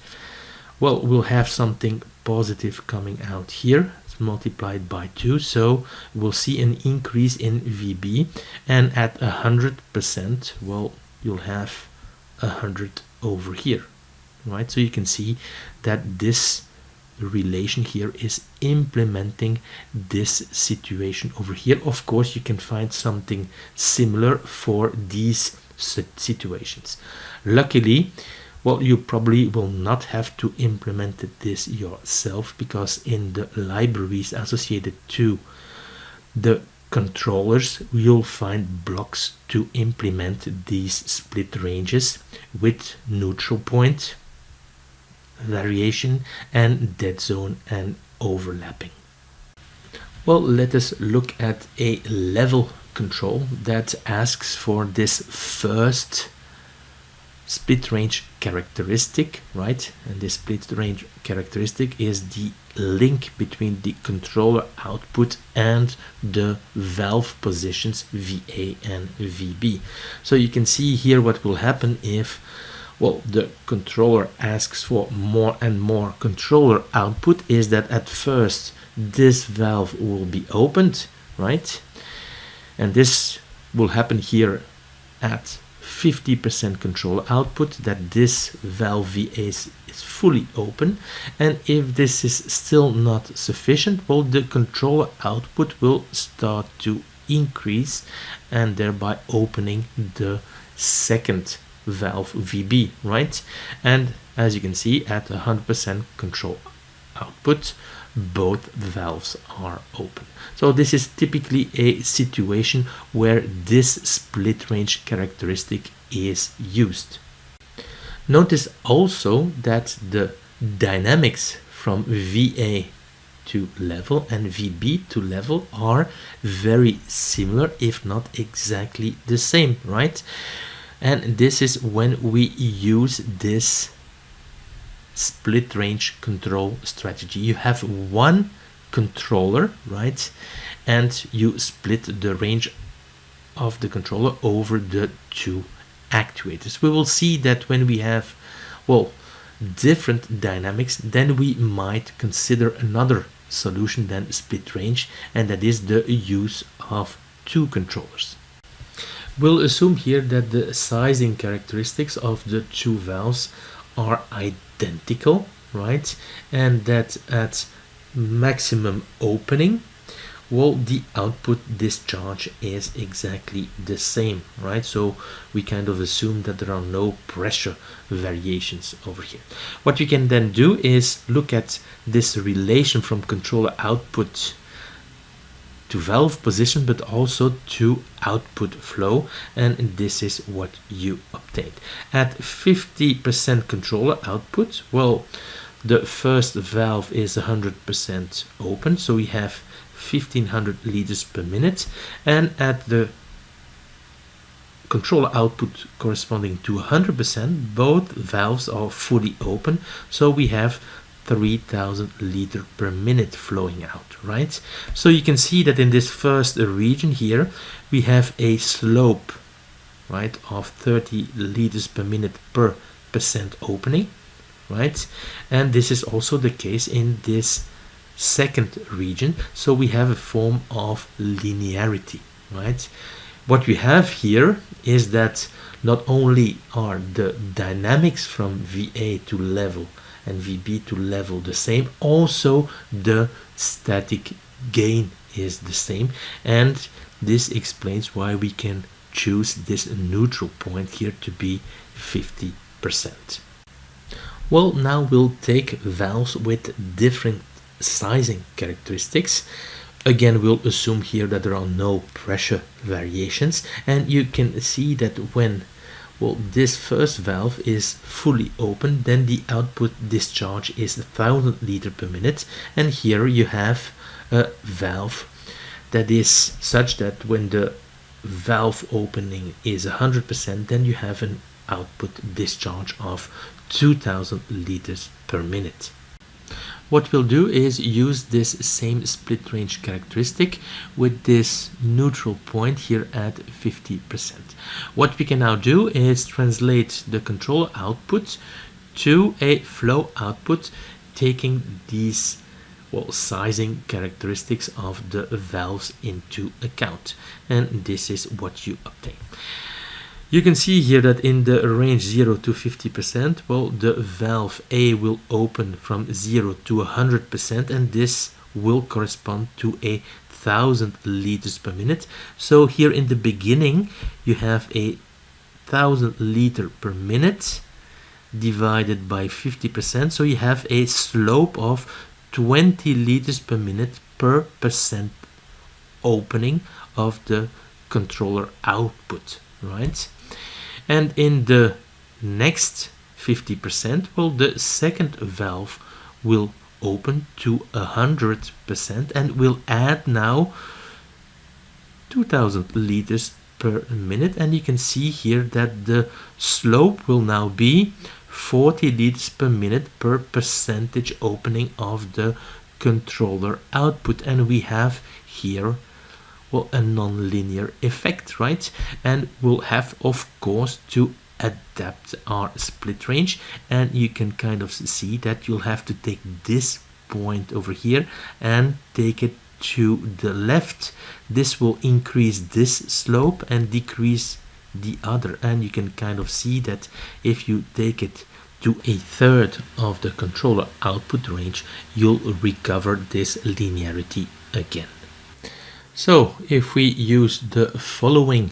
well, we'll have something positive coming out here. It's multiplied by 2, so we'll see an increase in VB, and at 100%, well, you'll have 100 over here, right? So you can see that this relation here is implementing this situation over here. Of course, you can find something similar for these situations. Luckily, well, you probably will not have to implement this yourself, because in the libraries associated to the controllers you'll find blocks to implement these split ranges with neutral point, variation, and dead zone and overlapping. Well, let us look at a level control that asks for this first split range characteristic, right? And this split range characteristic is the link between the controller output and the valve positions VA and VB. So you can see here what will happen if, well, the controller asks for more and more controller output is that at first this valve will be opened, right? And this will happen here at 50% controller output, that this valve VA is fully open. And if this is still not sufficient, well, the controller output will start to increase and thereby opening the second valve VB, right? And as you can see, at 100% control output, both valves are open. So this is typically a situation where this split range characteristic is used. Notice also that the dynamics from VA to level and VB to level are very similar, if not exactly the same, right? And this is when we use this split range control strategy. You have one controller, right? And you split the range of the controller over the two actuators. We will see that when we have, well, different dynamics, then we might consider another solution than split range, and that is the use of two controllers. We'll assume here that the sizing characteristics of the two valves are identical, right? And that at maximum opening, well, the output discharge is exactly the same, right? So we kind of assume that there are no pressure variations over here. What you can then do is look at this relation from controller output to valve position, but also to output flow, and this is what you obtained. At 50% controller output, well, the first valve is 100% open, so we have 1500 liters per minute, and at the controller output corresponding to 100%, both valves are fully open, so we have 3000 liters per minute flowing out, right? So you can see that in this first region here, we have a slope, right, of 30 liters per minute per percent opening, right? And this is also the case in this second region. So we have a form of linearity, right? What we have here is that not only are the dynamics from VA to level and VB to level the same, also the static gain is the same, and this explains why we can choose this neutral point here to be 50%. Well, now we'll take valves with different sizing characteristics. Again, we'll assume here that there are no pressure variations, and you can see that when, well, this first valve is fully open, then the output discharge is 1000 liters per minute, and here you have a valve that is such that when the valve opening is 100%, then you have an output discharge of 2000 liters per minute. What we'll do is use this same split range characteristic with this neutral point here at 50%. What we can now do is translate the controller output to a flow output, taking these, well, sizing characteristics of the valves into account, and this is what you obtain. You can see here that in the range 0 to 50%, well, the valve A will open from 0 to 100%, and this will correspond to 1000 liters per minute. So here in the beginning, you have 1000 liters per minute divided by 50%. So you have a slope of 20 liters per minute per percent opening of the controller output, right? And in the next 50%, well, the second valve will open to 100% and will add now 2000 liters per minute, and you can see here that the slope will now be 40 liters per minute per percentage opening of the controller output. And we have here, well, a non-linear effect, right? And we'll have, of course, to adapt our split range, and you can kind of see that you'll have to take this point over here and take it to the left. This will increase this slope and decrease the other, and you can kind of see that if you take it to a third of the controller output range, you'll recover this linearity again. So if we use the following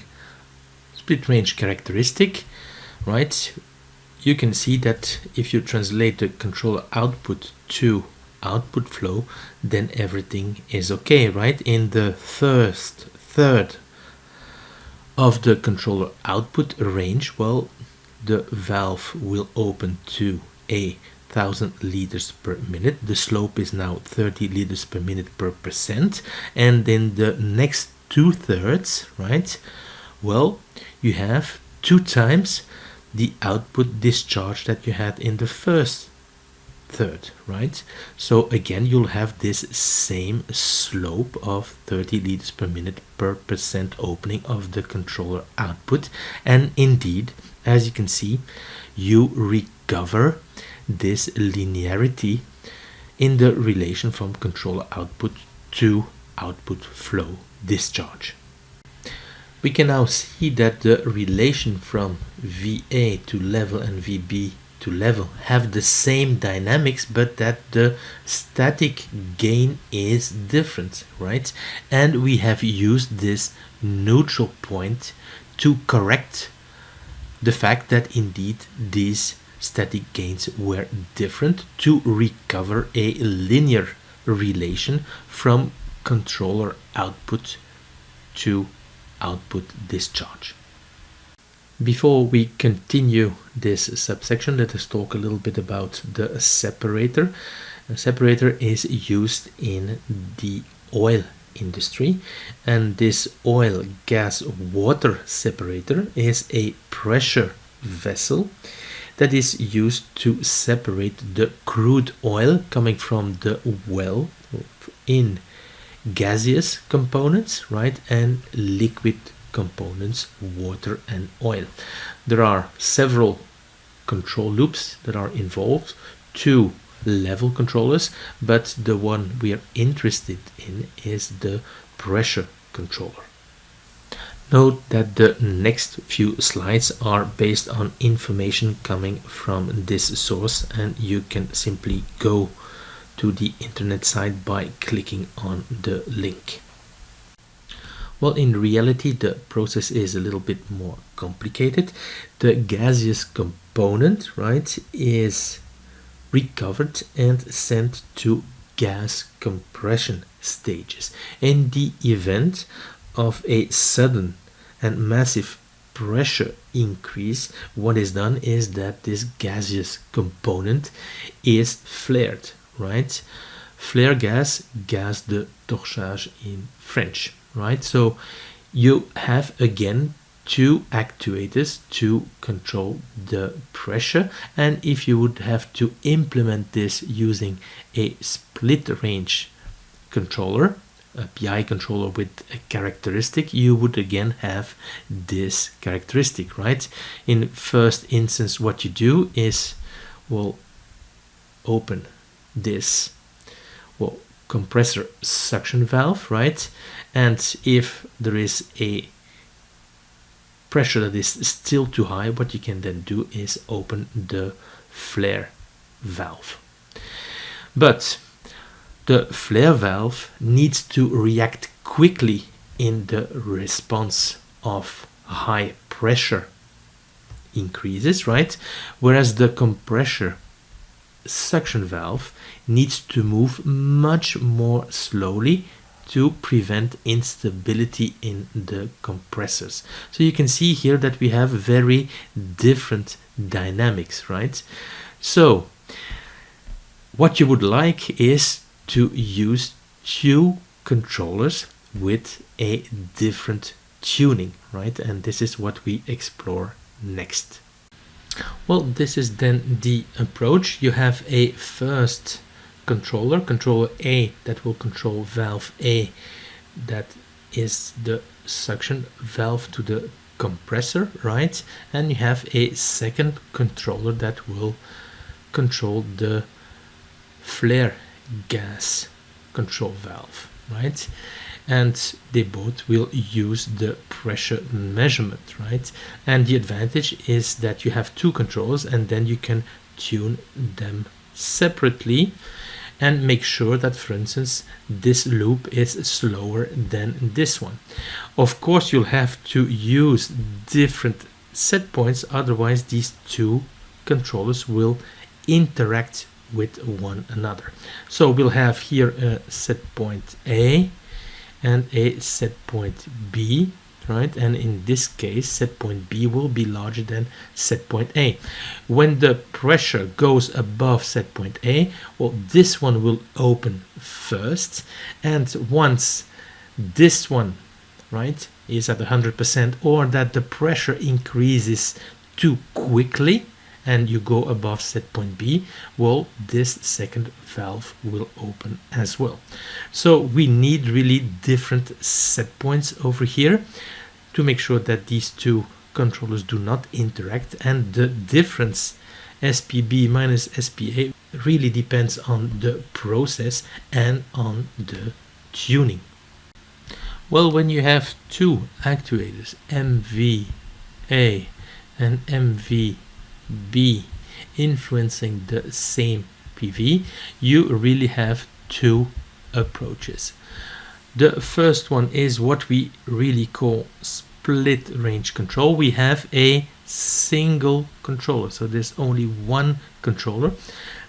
split range characteristic, right, you can see that if you translate the controller output to output flow, then everything is okay, right? In the first third of the controller output range, well, the valve will open to 1,000 liters per minute. The slope is now 30 liters per minute per percent. And in the next 2/3, right, well, you have 2 times the output discharge that you had in the first third, right? So again, you'll have this same slope of 30 liters per minute per percent opening of the controller output. And indeed, as you can see, you recover this linearity in the relation from controller output to output flow discharge. We can now see that the relation from VA to level and VB to level have the same dynamics, but that the static gain is different, right? And we have used this neutral point to correct the fact that indeed these static gains were different, to recover a linear relation from controller output to output discharge. Before we continue this subsection, let us talk a little bit about the separator. A separator is used in the oil industry, and this oil, gas, water separator is a pressure vessel that is used to separate the crude oil coming from the well in gaseous components, right, and liquid components, water and oil. There are several control loops that are involved, 2 level controllers, but the one we are interested in is the pressure controller. Note that the next few slides are based on information coming from this source, and you can simply go to the internet site by clicking on the link. Well, in reality, the process is a little bit more complicated. The gaseous component, right, is recovered and sent to gas compression stages. In the event of a sudden and massive pressure increase, what is done is that this gaseous component is flared, right? Flare gas, gaz de torchage in French, right? So you have again 2 actuators to control the pressure, and if you would have to implement this using a split range controller, a PI controller with a characteristic, you would again have this characteristic, right? In first instance, what you do is, well, open this, well, compressor suction valve, right? And if there is a pressure that is still too high, what you can then do is open the flare valve. But the flare valve needs to react quickly in the response of high pressure increases, right? Whereas the compressor suction valve needs to move much more slowly to prevent instability in the compressors. So you can see here that we have very different dynamics, right? So what you would like is to use 2 controllers with a different tuning, right? And this is what we explore next. Well, this is then the approach. You have a first controller, controller A, that will control valve A, that is the suction valve to the compressor, right? And you have a second controller that will control the flare gas control valve, right? And they both will use the pressure measurement, right? And the advantage is that you have two controllers, and then you can tune them separately and make sure that, for instance, this loop is slower than this one. Of course, you'll have to use different set points, otherwise these two controllers will interact with one another. So we'll have here a set point A and a set point B, right? And in this case, set point B will be larger than set point A. When the pressure goes above set point A, well, this one will open first, and once this one, right, is at 100%, or that the pressure increases too quickly and you go above set point B, well, this second valve will open as well. So we need really different set points over here to make sure that these two controllers do not interact, and the difference SPB minus SPA really depends on the process and on the tuning. Well, when you have two actuators, MVA and MVB, influencing the same PV, you really have two approaches. The first one is what we really call split range control. We have a single controller, so there's only one controller,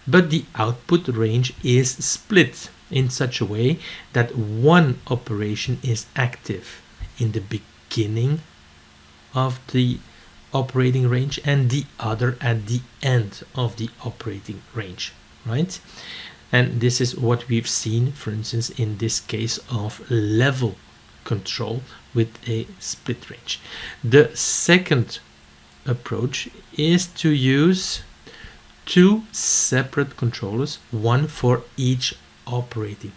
but the output range is split in such a way that one operation is active in the beginning of the operating range and the other at the end of the operating range, right? And this is what we've seen, for instance, in this case of level control with a split range. The second approach is to use two separate controllers, one for each operating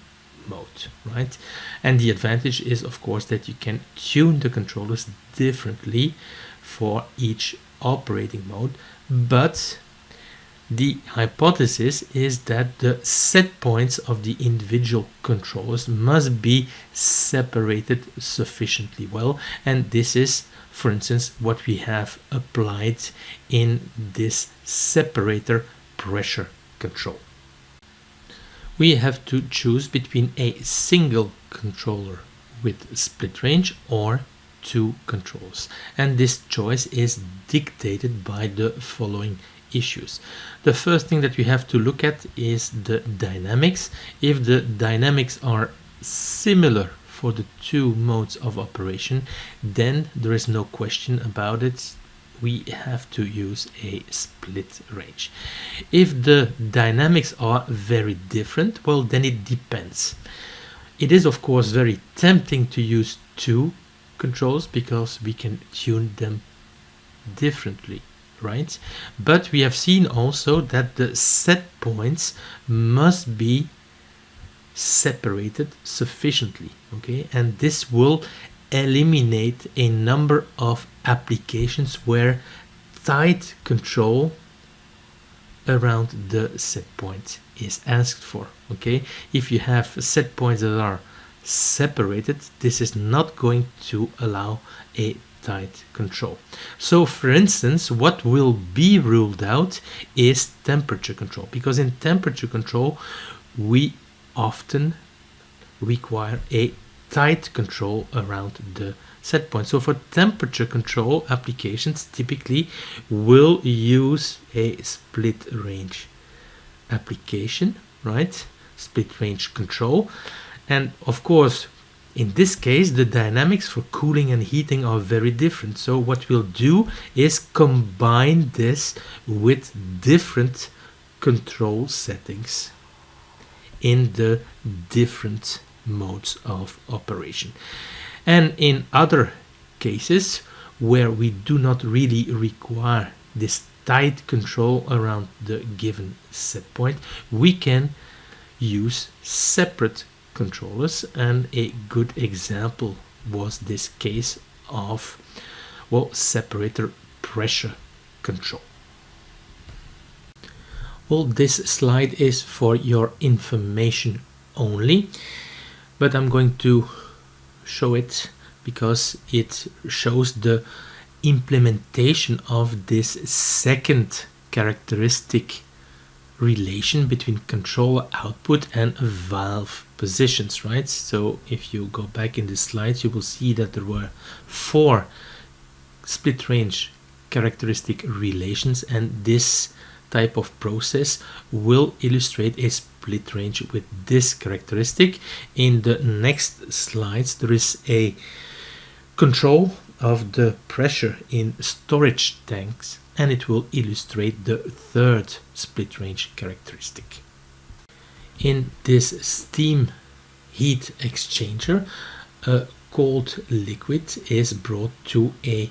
mode, right? And the advantage is, of course, that you can tune the controllers differently for each operating mode, but the hypothesis is that the set points of the individual controllers must be separated sufficiently well, and this is, for instance, what we have applied in this separator pressure control. We have to choose between a single controller with split range or two controllers, and this choice is dictated by the following issues. The first thing that we have to look at is the dynamics. If the dynamics are similar for the two modes of operation, then there is no question about it, we have to use a split range. If the dynamics are very different, well, then it depends. It is, of course, very tempting to use two controls because we can tune them differently, right? But we have seen also that the set points must be separated sufficiently, okay? And this will eliminate a number of applications where tight control around the set point is asked for, okay? If you have set points that are separated, this is not going to allow a tight control. So, for instance, what will be ruled out is temperature control, because in temperature control we often require a tight control around the set point. So for temperature control applications, typically will use a split range application, right? Split range control. And of course, in this case, the dynamics for cooling and heating are very different. So what we'll do is combine this with different control settings in the different modes of operation. And in other cases where we do not really require this tight control around the given set point, we can use separate controllers, and a good example was this case of, well, separator pressure control. Well, this slide is for your information only, but I'm going to show it because it shows the implementation of this second characteristic relation between controller output and valve positions, right? So if you go back in the slides, you will see that there were 4 split range characteristic relations, and this type of process will illustrate a split range with this characteristic. In the next slides, there is a control of the pressure in storage tanks, and it will illustrate the third split range characteristic. In this steam heat exchanger, a cold liquid is brought to a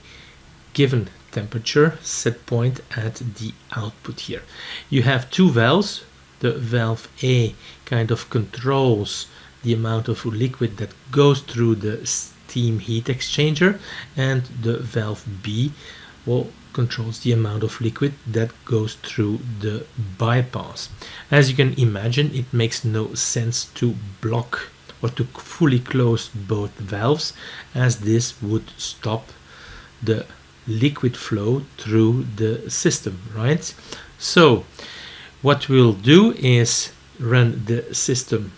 given temperature set point at the output here. You have 2 valves. The valve A kind of controls the amount of liquid that goes through the steam heat exchanger, and the valve B, well, controls the amount of liquid that goes through the bypass. As you can imagine, it makes no sense to block or to fully close both valves, as this would stop the liquid flow through the system, right? So what we'll do is run the system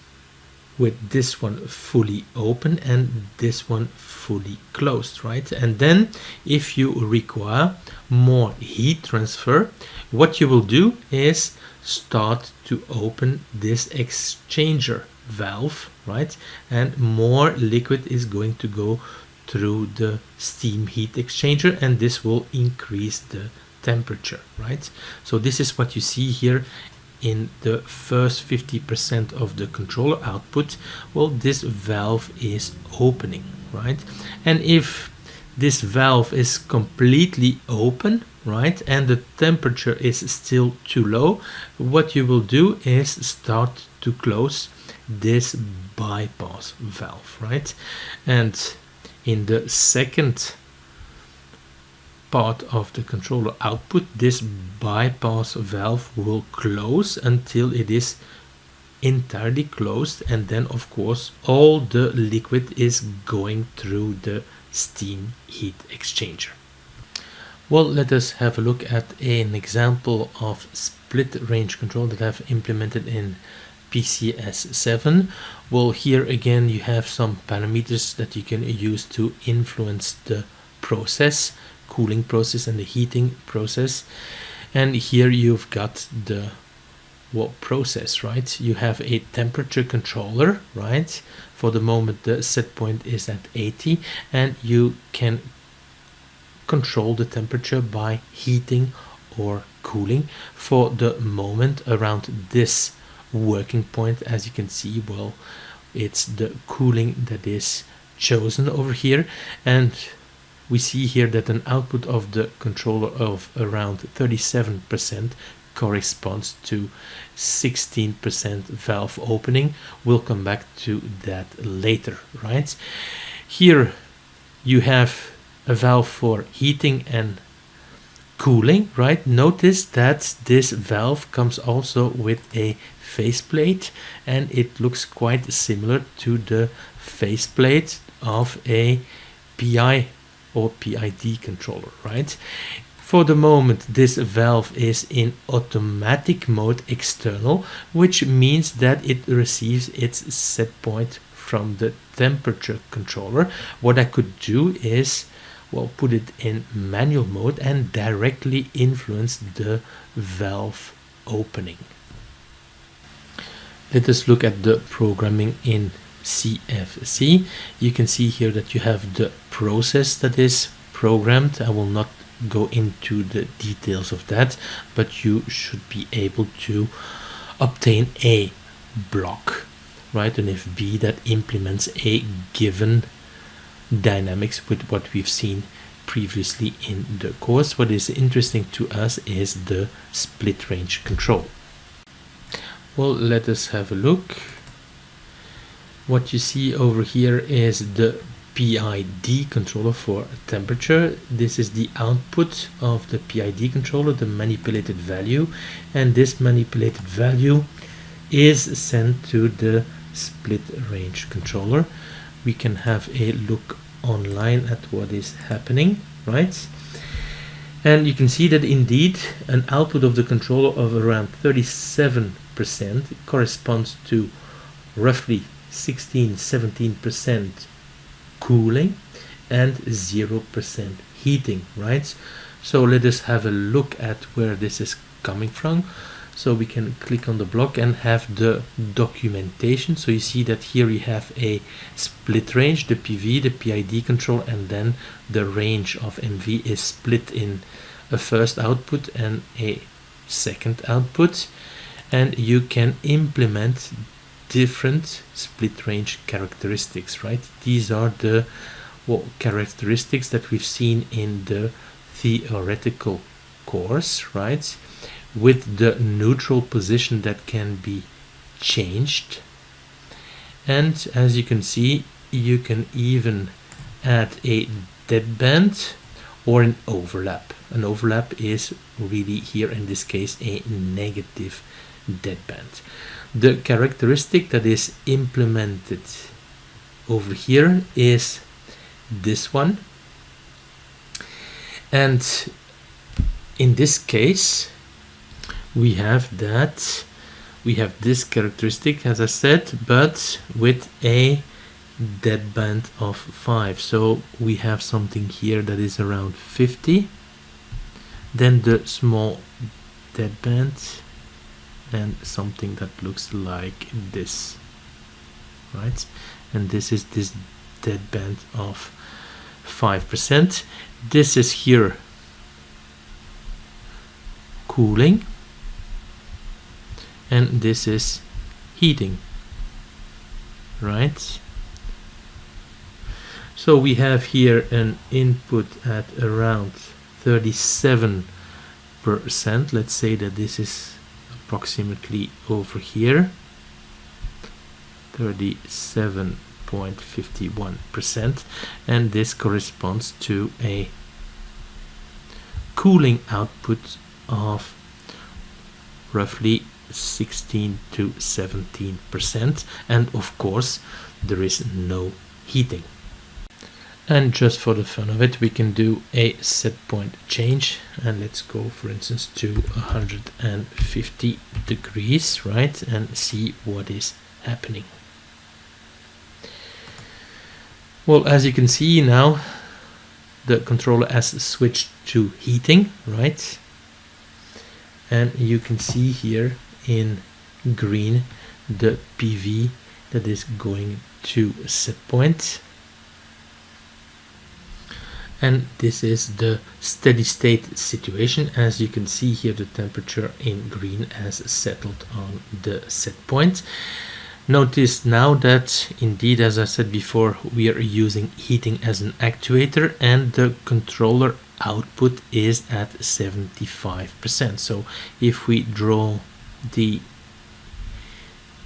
with this one fully open and this one fully closed, right? And then if you require more heat transfer, what you will do is start to open this exchanger valve, right? And more liquid is going to go through the steam heat exchanger, and this will increase the temperature, right? So this is what you see here in the first 50% of the controller output. Well, this valve is opening, right? And if this valve is completely open, right, and the temperature is still too low, what you will do is start to close this bypass valve, right? And in the second part of the controller output, this bypass valve will close until it is entirely closed, and then of course all the liquid is going through the steam heat exchanger. Well, let us have a look at an example of split range control that I've implemented in PCS7. Well, here again you have some parameters that you can use to influence the process, cooling process and the heating process. And here you've got the process, right? You have a temperature controller, right? For the moment the set point is at 80, and you can control the temperature by heating or cooling. For the moment around this working point, as you can see, well, it's the cooling that is chosen over here, and we see here that an output of the controller of around 37% corresponds to 16% valve opening. We'll come back to that later, right? Here you have a valve for heating and cooling, right? Notice that this valve comes also with a faceplate, and it looks quite similar to the faceplate of a PI or PID controller, right? For the moment this valve is in automatic mode external, which means that it receives its set point from the temperature controller. What I could do is, well, put it in manual mode and directly influence the valve opening. Let us look at the programming in CFC. You can see here that you have the process that is programmed. I will not go into the details of that, but you should be able to obtain a block, right? An FB that implements a given dynamics with what we've seen previously in the course. What is interesting to us is the split range control. Well, let us have a look. What you see over here is the PID controller for temperature. This is the output of the PID controller, the manipulated value, and this manipulated value is sent to the split range controller. We can have a look online at what is happening, right? And you can see that indeed an output of the controller of around 37% corresponds to roughly 16-17% cooling and 0% heating, right? So let us have a look at where this is coming from. So we can click on the block and have the documentation. So you see that here we have a split range, the PV, the PID control, and then the range of MV is split in a first output and a second output. And you can implement different split range characteristics, right? These are the characteristics that we've seen in the theoretical course, right? With the neutral position that can be changed. And as you can see, you can even add a deadband or an overlap. An overlap is really here in this case a negative deadband. The characteristic that is implemented over here is this one, and in this case we have this characteristic, as I said, but with a deadband of 5. So we have something here that is around 50, then the small deadband, and something that looks like this, right? And this is this deadband of 5%. This is here cooling, and this is heating, right? So we have here an input at around 37%. Let's say that this is approximately over here, 37.51%, and this corresponds to a cooling output of roughly 16 to 17%, and of course there is no heating. And just for the fun of it, we can do a set point change, and let's go for instance to 150 degrees, right, and see what is happening. Well, as you can see now, the controller has switched to heating, right? And you can see here in green the PV that is going to set point. And this is the steady state situation. As you can see here, the temperature in green has settled on the set point. Notice now that indeed, as I said before, we are using heating as an actuator, and the controller output is at 75%. So if we draw the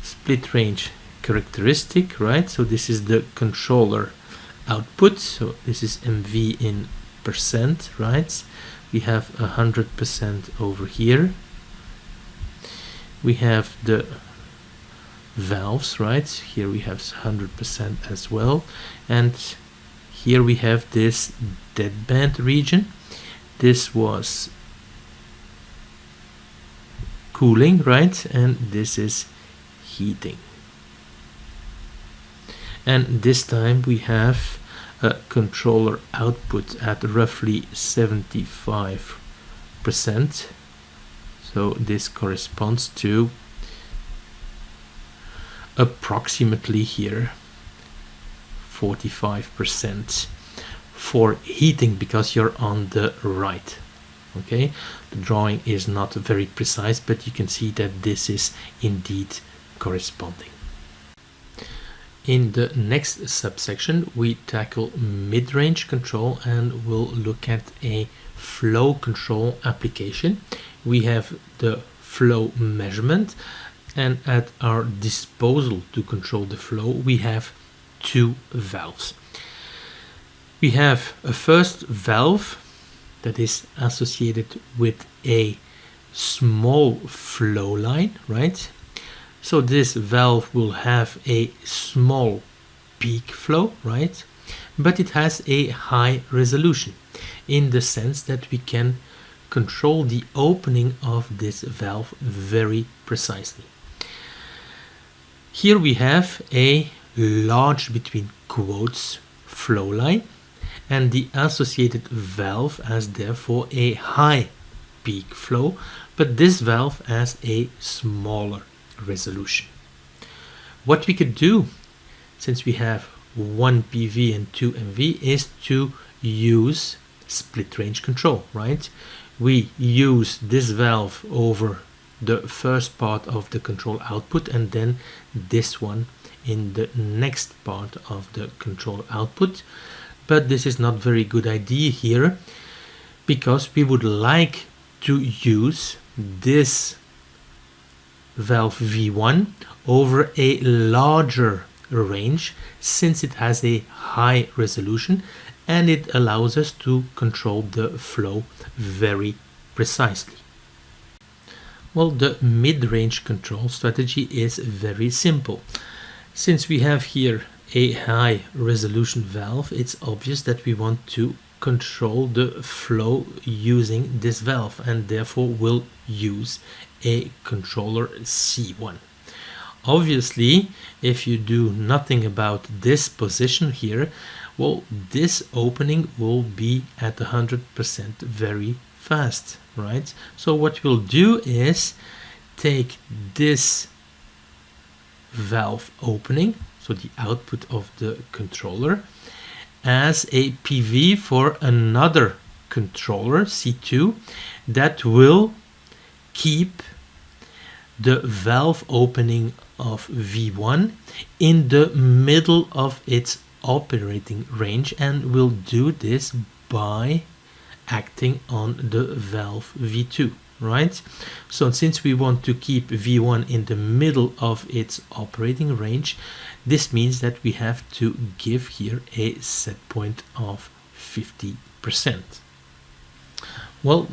split range characteristic, right, so this is the controller output, so this is MV in percent, right? We have 100% over here. We have the valves, right? Here we have 100% as well, and here we have this deadband region. This was cooling, right? And this is heating. And this time we have a controller output at roughly 75%. So this corresponds to approximately here 45% for heating, because you're on the right. Okay, the drawing is not very precise, but you can see that this is indeed corresponding. In the next subsection, we tackle mid-range control and we'll look at a flow control application. We have the flow measurement, and at our disposal to control the flow, we have two valves. We have a first valve that is associated with a small flow line, right? So this valve will have a small peak flow, right? But it has a high resolution in the sense that we can control the opening of this valve very precisely. Here we have a large, between quotes, flow line, and the associated valve has therefore a high peak flow, but this valve has a smaller resolution. What we could do, since we have 1 PV and 2 MV, is to use split range control, right? We use this valve over the first part of the control output and then this one in the next part of the control output. But this is not a very good idea here, because we would like to use this valve V1 over a larger range, since it has a high resolution and it allows us to control the flow very precisely. Well, the mid-range control strategy is very simple. Since we have here a high resolution valve, it's obvious that we want to control the flow using this valve, and therefore will use a controller C1. Obviously, if you do nothing about this position here, well, this opening will be at 100% very fast, right? So what we'll do is take this valve opening, so the output of the controller, as a PV for another controller, C2, that will keep the valve opening of V1 in the middle of its operating range, and will do this by acting on the valve V2, right? So since we want to keep V1 in the middle of its operating range, this means that we have to give here a set point of 50%. Well,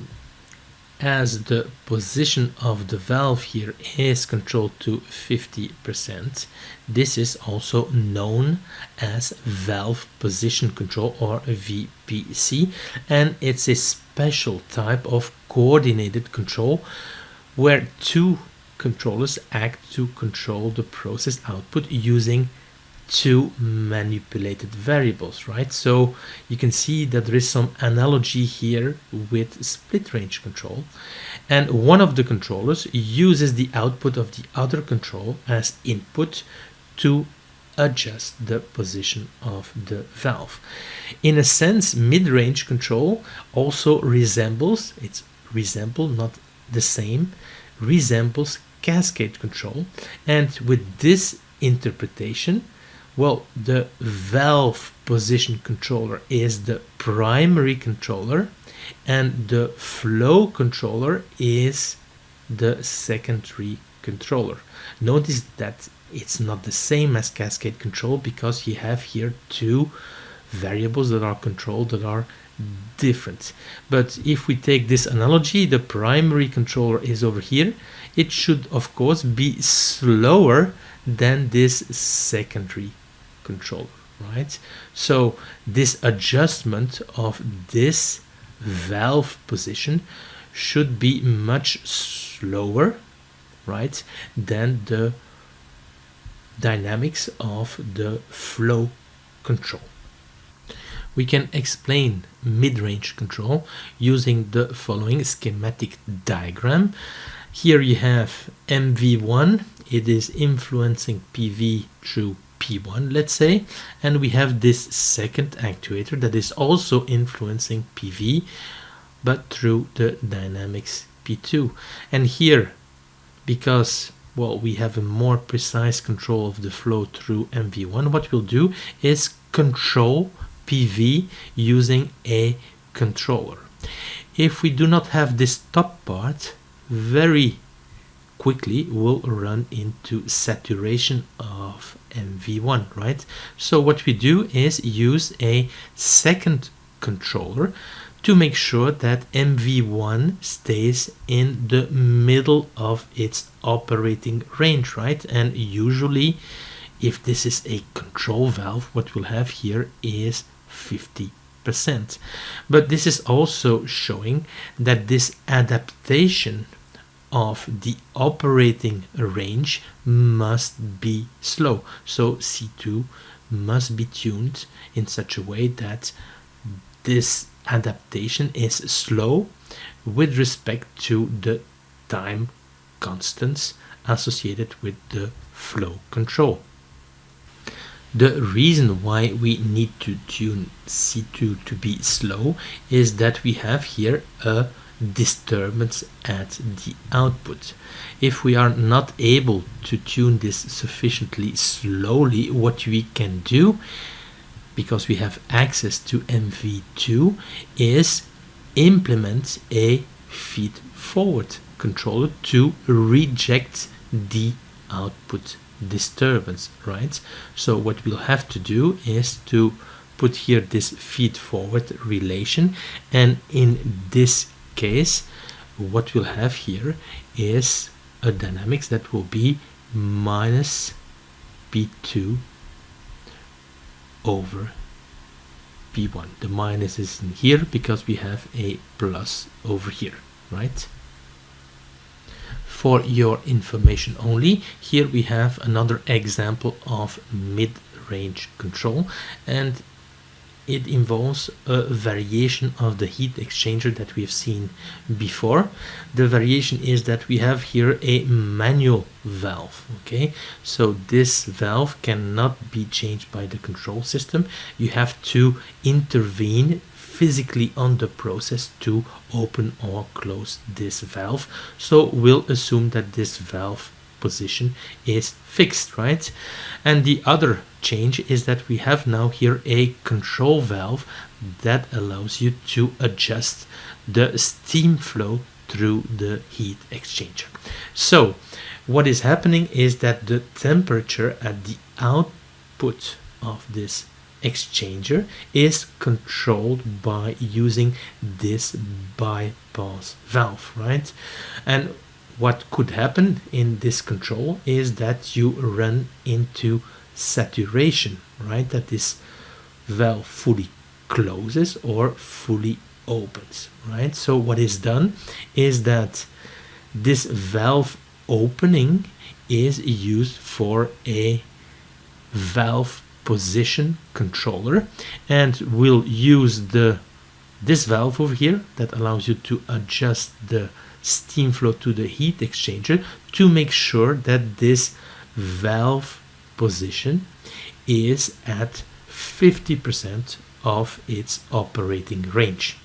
as the position of the valve here is controlled to 50%, this is also known as valve position control, or VPC, and it's a special type of coordinated control where two controllers act to control the process output using two manipulated variables, right? So you can see that there is some analogy here with split range control, and one of the controllers uses the output of the other control as input to adjust the position of the valve. In a sense, mid-range control also resembles, not the same, resembles cascade control, and with this interpretation, well, the valve position controller is the primary controller and the flow controller is the secondary controller. Notice that it's not the same as cascade control, because you have here two variables that are controlled that are different. But if we take this analogy, the primary controller is over here. It should of course be slower than this secondary controller, right? So this adjustment of this valve position should be much slower, right, than the dynamics of the flow control. We can explain mid-range control using the following schematic diagram. Here you have MV1, it is influencing PV through P1, let's say, and we have this second actuator that is also influencing PV, but through the dynamics P2. And here, because well, we have a more precise control of the flow through MV1. What we'll do is control PV using a controller. If we do not have this top part, very quickly we'll run into saturation of MV1, right? So what we do is use a second controller to make sure that MV1 stays in the middle of its operating range, right? And usually, if this is a control valve, what we'll have here is 50%. But this is also showing that this adaptation of the operating range must be slow. So C2 must be tuned in such a way that this adaptation is slow with respect to the time constants associated with the flow control. The reason why we need to tune C2 to be slow is that we have here a disturbance at the output. If we are not able to tune this sufficiently slowly, what we can do, because we have access to MV2, is implement a feed forward controller to reject the output disturbance, right? So what we'll have to do is to put here this feed forward relation, and in this case what we'll have here is a dynamics that will be minus P2 over P1. The minus is in here because we have a plus over here, right? For your information only, here we have another example of mid-range control, and it involves a variation of the heat exchanger that we have seen before. The variation is that we have here a manual valve. Okay, so this valve cannot be changed by the control system. You have to intervene physically on the process to open or close this valve. So we'll assume that this valve position is fixed, right? And the other change is that we have now here a control valve that allows you to adjust the steam flow through the heat exchanger. So what is happening is that the temperature at the output of this exchanger is controlled by using this bypass valve, right? And what could happen in this control is that you run into saturation, right? That this valve fully closes or fully opens, right? So what is done is that this valve opening is used for a valve position controller, and we'll use this valve over here that allows you to adjust the steam flow to the heat exchanger to make sure that this valve position is at 50% of its operating range.